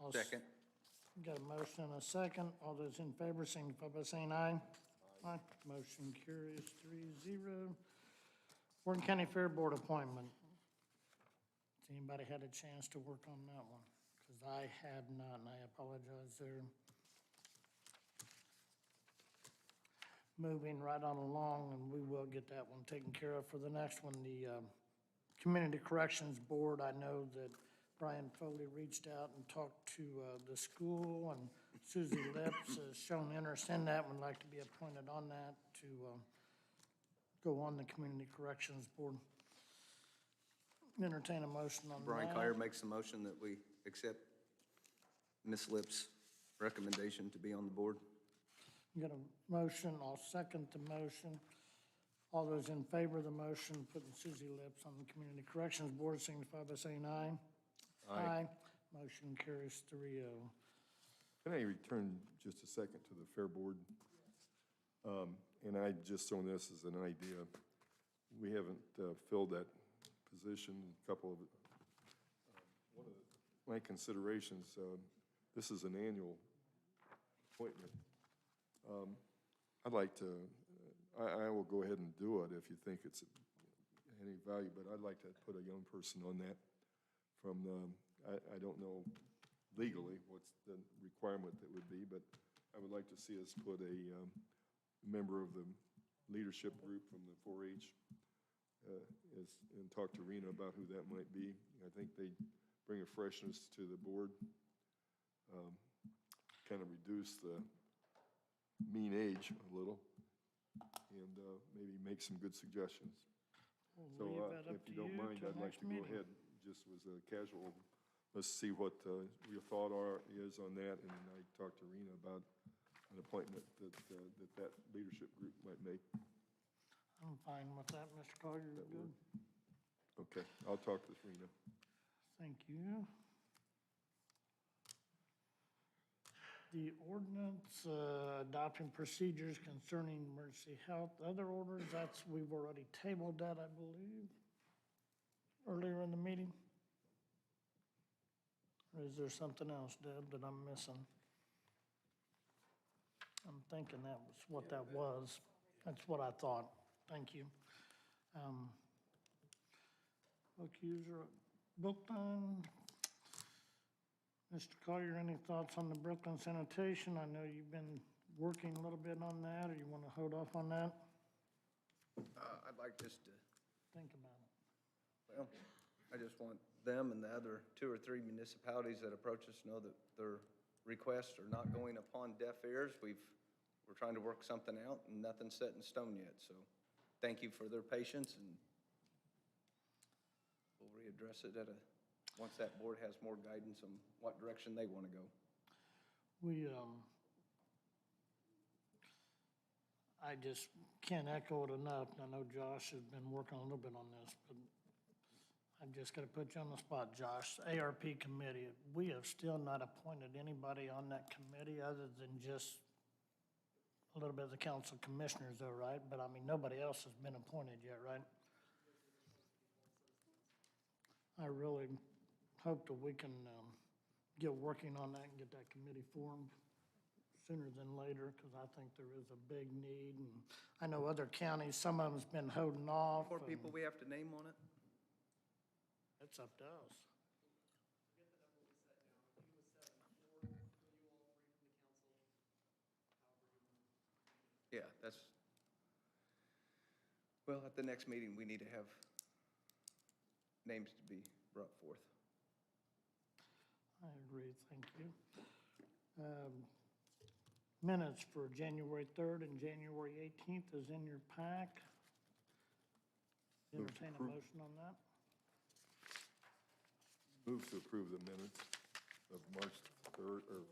Speaker 1: I'll
Speaker 2: Second.
Speaker 1: Got a motion and a second. All those in favor signify by saying aye. Aye. Motion carries 3-0. Warren County Fair Board appointment. Has anybody had a chance to work on that one? Because I have not, and I apologize there. Moving right on along, and we will get that one taken care of. For the next one, the Community Corrections Board, I know that Brian Foley reached out and talked to the school, and Susie Lips has shown interest in that, would like to be appointed on that to go on the Community Corrections Board. Entertain a motion on that.
Speaker 2: Brian Collier makes the motion that we accept Ms. Lips' recommendation to be on the board.
Speaker 1: Got a motion, I'll second the motion. All those in favor of the motion, putting Susie Lips on the Community Corrections Board, signify by saying aye. Aye. Motion carries 3-0.
Speaker 3: Can I return just a second to the Fair Board? And I just on this as an idea. We haven't filled that position. A couple of one of my considerations. This is an annual appointment. I'd like to. I will go ahead and do it if you think it's any value. But I'd like to put a young person on that. From the, I don't know legally what's the requirement that would be, but I would like to see us put a member of the leadership group from the 4-H and talk to Rena about who that might be. I think they bring a freshness to the board, kind of reduce the mean age a little, and maybe make some good suggestions.
Speaker 1: We'll
Speaker 3: So
Speaker 1: leave that up
Speaker 3: if
Speaker 1: to
Speaker 3: you don't
Speaker 1: you
Speaker 3: mind,
Speaker 1: till
Speaker 3: I'd like
Speaker 1: next
Speaker 3: to go
Speaker 1: meeting.
Speaker 3: ahead, just as a casual, let's see what your thought is on that, and I talked to Rena about an appointment that leadership group might make.
Speaker 1: I'm fine with that, Mr. Collier, you're
Speaker 3: That
Speaker 1: good.
Speaker 3: work? Okay, I'll talk with Rena.
Speaker 1: Thank you. The ordinance adopting procedures concerning emergency health, other orders, we've already tabled that, I believe, earlier in the meeting. Or is there something else, Deb, that I'm missing? I'm thinking that was what that was. That's what I thought. Thank you. Book user, Brooklyn. Mr. Collier, any thoughts on the Brooklyn sanitation? I know you've been working a little bit on that, or you want to hold off on that?
Speaker 2: I'd like just to,
Speaker 1: Think about it.
Speaker 2: well, I just want them and the other 2 or 3 municipalities that approach us know that their requests are not going upon deaf ears. We're trying to work something out, and nothing's set in stone yet, so thank you for their patience, and we'll readdress it once that board has more guidance on what direction they want to go.
Speaker 1: I just can't echo it enough. I know Josh has been working a little bit on this, but I've just got to put you on the spot, Josh. ARP committee, we have still not appointed anybody on that committee other than just a little bit of the council commissioners though, right? But I mean, nobody else has been appointed yet, right? I really hope that we can get working on that and get that committee formed sooner than later, because I think there is a big need. And I know other counties, some of them's been holding off.
Speaker 2: More people we have to name on it?
Speaker 1: It's up to us.
Speaker 2: Yeah, well, at the next meeting, we need to have names to be brought forth.
Speaker 1: I agree, thank you. Minutes for January 3rd and January 18th is in your pack.
Speaker 3: Move to
Speaker 1: Entertain a
Speaker 3: approve.
Speaker 1: motion on that.
Speaker 3: Move to approve the minutes of March 3rd, or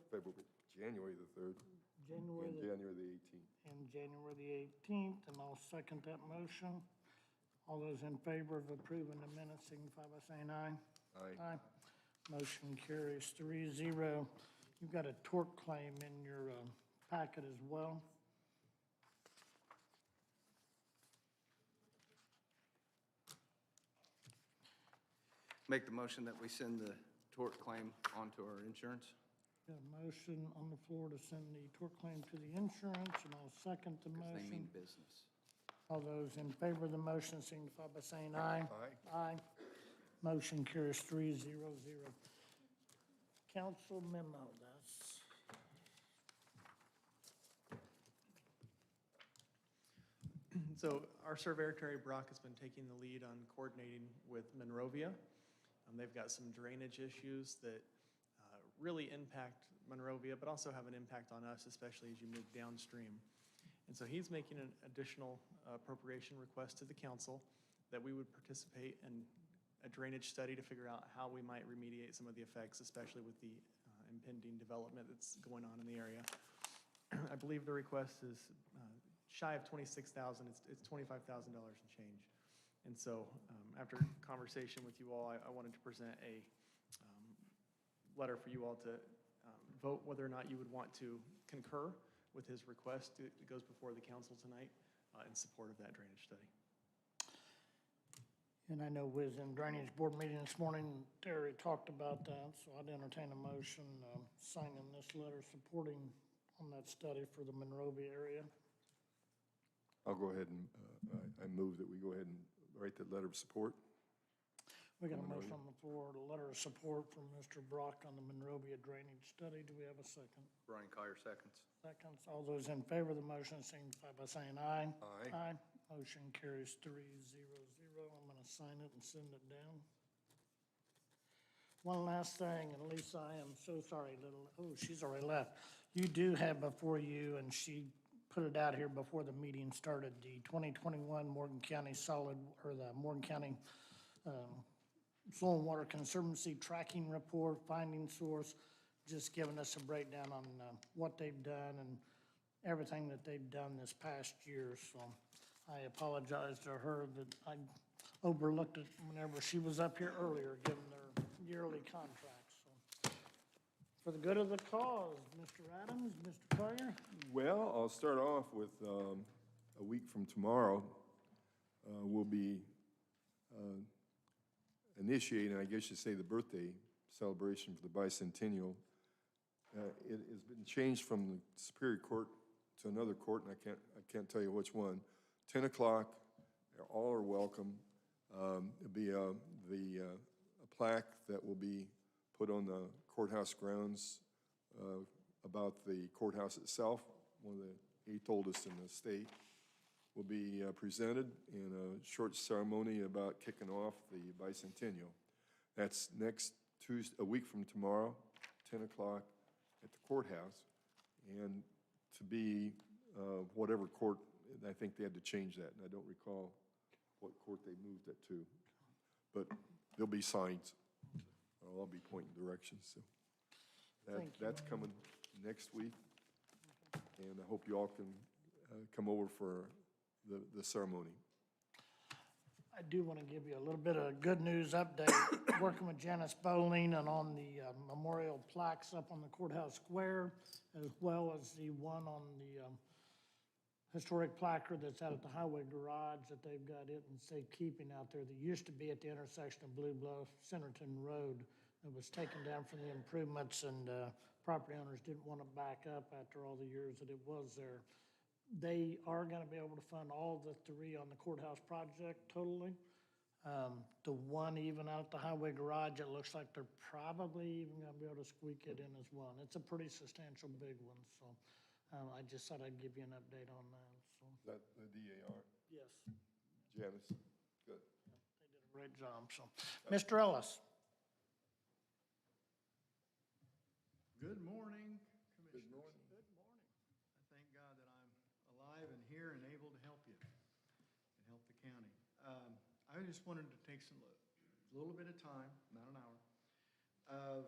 Speaker 3: January the 3rd,
Speaker 1: January
Speaker 3: and
Speaker 1: the-
Speaker 3: January the 18th.
Speaker 1: and January the 18th, and I'll second that motion. All those in favor of approving the minutes signify by saying aye.
Speaker 3: Aye.
Speaker 1: Motion carries 3-0. You've got a tort claim in your packet as well.
Speaker 2: Make the motion that we send the tort claim onto our insurance.
Speaker 1: Got a motion on the floor to send the tort claim to the insurance, and I'll second the
Speaker 2: Because they
Speaker 1: motion.
Speaker 2: mean business.
Speaker 1: All those in favor of the motion signify by saying aye.
Speaker 3: Aye.
Speaker 1: Aye. Motion carries 3-0. Council memo, that's,
Speaker 11: So our surveyor, Terry Brock, has been taking the lead on coordinating with Monrovia. They've got some drainage issues that really impact Monrovia, but also have an impact on us, especially as you move downstream. And so he's making an additional appropriation request to the council that we would participate in a drainage study to figure out how we might remediate some of the effects, especially with the impending development that's going on in the area. I believe the request is shy of $26,000. It's $25,000 and change. And so after conversation with you all, I wanted to present a letter for you all to vote whether or not you would want to concur with his request. It goes before the council tonight in support of that drainage study.
Speaker 1: and I know was in drainage board meeting this morning, Terry talked about that, so I'd entertain a motion signing this letter supporting on that study for the Monrovia area.
Speaker 3: I'll go ahead and, I move that we go ahead and write that letter of support.
Speaker 1: We got a
Speaker 3: Monrovia.
Speaker 1: motion on the floor, a letter of support from Mr. Brock on the Monrovia drainage study. Do we have a second?
Speaker 2: Brian Collier seconds.
Speaker 1: Seconds. All those in favor of the motion signify by saying aye.
Speaker 3: Aye.
Speaker 1: Aye. Motion carries 3-0. I'm going to sign it and send it down. One last thing, and Lisa, I am so sorry, she's already left. You do have before you, and she put it out here before the meeting started, the 2021 Morgan County Morgan County Soil and Water Conservancy Tracking Report, Finding Source, just giving us a breakdown on what they've done and everything that they've done this past year. So I apologize to her that I overlooked it whenever she was up here earlier, giving their yearly contracts. So for the good of the cause, Mr. Adams, Mr. Collier?
Speaker 3: Well, I'll start off with, a week from tomorrow, we'll be initiating, I guess you'd say, the birthday celebration for the bicentennial. It has been changed from the Superior Court to another court, and I can't tell you which one. 10 o'clock, all are welcome. There'll be a plaque that will be put on the courthouse grounds about the courthouse itself. One of the 8th oldest in the state will be presented in a short ceremony about kicking off the bicentennial. That's next Tuesday, a week from tomorrow, 10 o'clock at the courthouse. And to be whatever court, I think they had to change that, and I don't recall what court they moved it to. But there'll be signs. I'll be pointing directions, so. That's coming next week, and I hope you all can come over for the ceremony.
Speaker 1: I do want to give you a little bit of good news update. Working with Janice Bowling and on the memorial plaques up on the courthouse square, as well as the one on the historic placard that's out at the highway garage that they've got it in safekeeping out there. That used to be at the intersection of Blue Bluff, Centerton Road. It was taken down from the improvements, and property owners didn't want to back up after all the years that it was there. They are going to be able to fund all the 3 on the courthouse project totally. The one even out at the highway garage, it looks like they're probably even going to be able to squeak it in as well. And it's a pretty substantial big one, so I just thought I'd give you an update on that. So.
Speaker 3: Is that the DAR?
Speaker 1: Yes.
Speaker 3: Janice, good.
Speaker 1: They did a great job, so. Mr. Ellis?
Speaker 7: Good morning, Commissioners.
Speaker 3: Good morning.
Speaker 7: Good morning. I thank God that I'm alive and here and able to help you and help the county. I just wanted to take a little bit of time, not an hour, of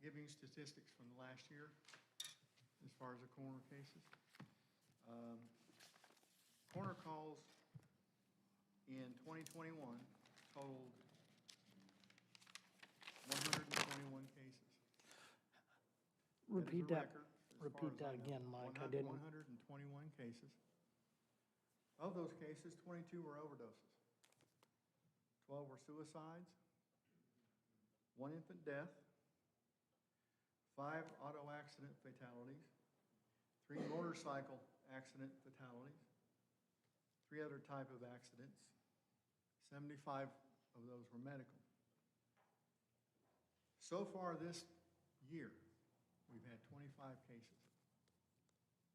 Speaker 7: giving statistics from the last year as far as the coroner cases. Coroner calls in 2021 totaled 121 cases.
Speaker 1: Repeat that.
Speaker 7: Record,
Speaker 1: Repeat that again, Mike. I didn't.
Speaker 7: 121 cases. Of those cases, 22 were overdoses. 12 were suicides, 1 infant death, 5 auto accident fatalities, 3 motorcycle accident fatalities, 3 other type of accidents. 75 of those were medical. So far this year, we've had 25 cases.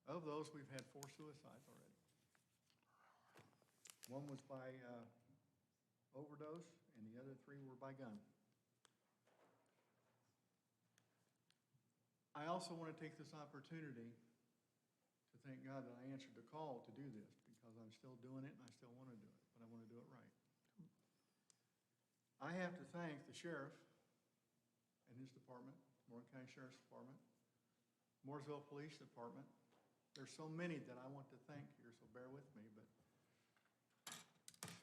Speaker 7: Of those, we've had 4 suicides already. 1 was by overdose, and the other 3 were by gun. I also want to take this opportunity to thank God that I answered the call to do this, because I'm still doing it and I still want to do it, but I want to do it right. I have to thank the sheriff and his department, Morgan County Sheriff's Department, Mooresville Police Department. There's so many that I want to thank here, so bear with me, but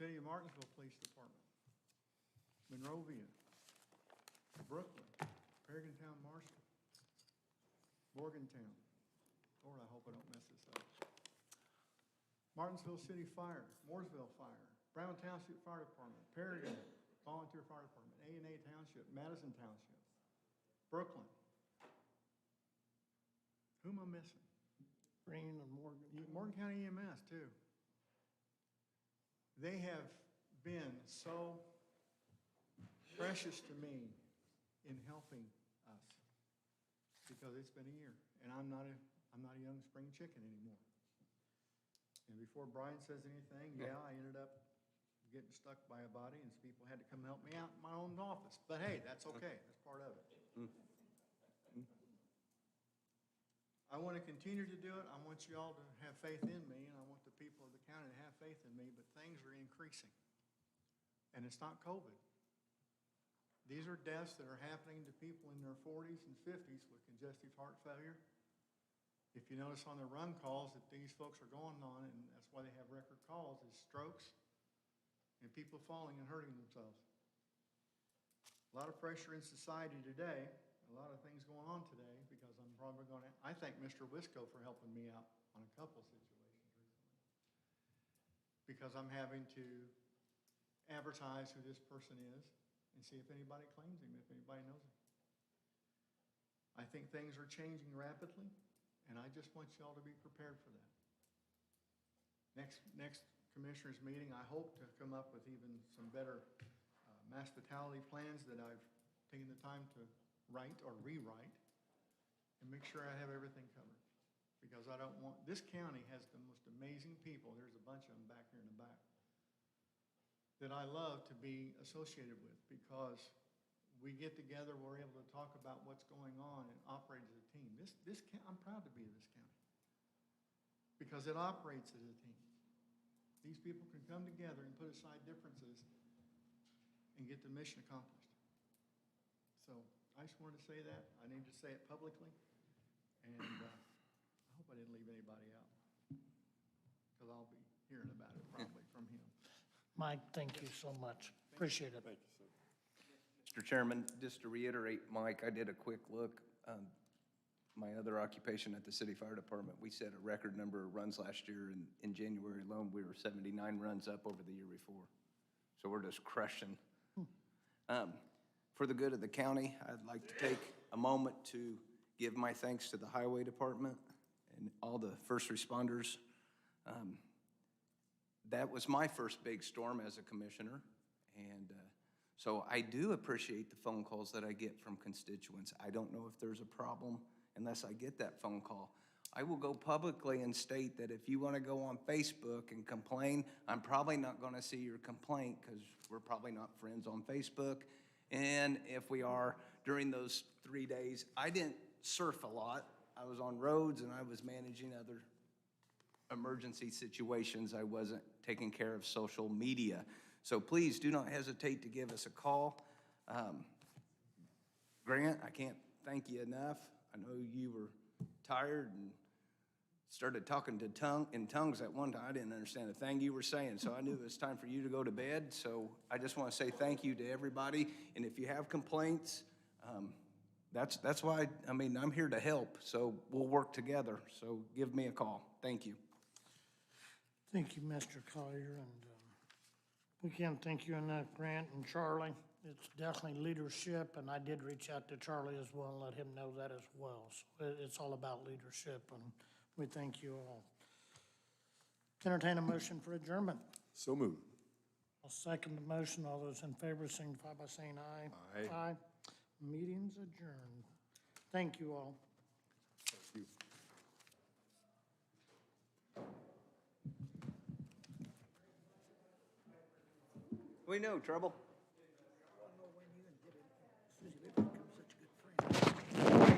Speaker 7: City of Martinsville Police Department, Monrovia, Brooklyn, Perrytown Marshall, Morgantown. Lord, I hope I don't mess this up. Martinsville City Fire, Mooresville Fire, Brown Township Fire Department, Perrytown Volunteer Fire Department, A&A Township, Madison Township, Brooklyn. Who am I missing?
Speaker 1: Green and Morgan.
Speaker 7: Morgan County EMS, too. They have been so precious to me in helping us, because it's been a year, and I'm not a young spring chicken anymore. And before Brian says anything, yeah, I ended up getting stuck by a body, and some people had to come help me out in my own office. But hey, that's okay. That's part of it. I want to continue to do it. I want you all to have faith in me, and I want the people of the county to have faith in me, but things are increasing. And it's not COVID. These are deaths that are happening to people in their 40s and 50s with congestive heart failure. If you notice on the run calls that these folks are going on, and that's why they have record calls, is strokes and people falling and hurting themselves. A lot of pressure in society today, a lot of things going on today, because I'm probably going to, I thank Mr. Wisco for helping me out on a couple situations recently. Because I'm having to advertise who this person is and see if anybody claims him, if anybody knows him. I think things are changing rapidly, and I just want you all to be prepared for that. Next commissioners meeting, I hope to come up with even some better mass fatality plans that I've taken the time to write or rewrite, and make sure I have everything covered. Because I don't want, this county has the most amazing people, there's a bunch of them back here in the back, that I love to be associated with, because we get together, we're able to talk about what's going on and operate as a team. I'm proud to be in this county, because it operates as a team. These people can come together and put aside differences and get the mission accomplished. So I just wanted to say that. I need to say it publicly, and I hope I didn't leave anybody out, because I'll be hearing about it probably from him.
Speaker 1: Mike, thank you so much. Appreciate it.
Speaker 3: Thank you, sir.
Speaker 5: Mr. Chairman, just to reiterate, Mike, I did a quick look. My other occupation at the city fire department, we set a record number of runs last year. In January alone, we were 79 runs up over the year before. So we're just crushing. For the good of the county, I'd like to take a moment to give my thanks to the highway department and all the first responders. That was my first big storm as a commissioner, and so I do appreciate the phone calls that I get from constituents. I don't know if there's a problem unless I get that phone call. I will go publicly and state that if you want to go on Facebook and complain, I'm probably not going to see your complaint, because we're probably not friends on Facebook. And if we are, during those 3 days, I didn't surf a lot. I was on roads and I was managing other emergency situations. I wasn't taking care of social media. So please do not hesitate to give us a call. Grant, I can't thank you enough. I know you were tired and started talking in tongues at one time. I didn't understand a thing you were saying, so I knew it was time for you to go to bed. So I just want to say thank you to everybody. And if you have complaints, that's why, I'm here to help. So we'll work together. So give me a call. Thank you.
Speaker 1: Thank you, Mr. Collier, and we can't thank you enough, Grant and Charlie. It's definitely leadership, and I did reach out to Charlie as well and let him know that as well. So it's all about leadership, and we thank you all. Entertain a motion for adjournment.
Speaker 3: So moved.
Speaker 1: I'll second the motion. All those in favor signify by saying aye.
Speaker 3: Aye.
Speaker 1: Aye. Meeting's adjourned. Thank you all.
Speaker 3: Thank you.
Speaker 5: We know, Trouble.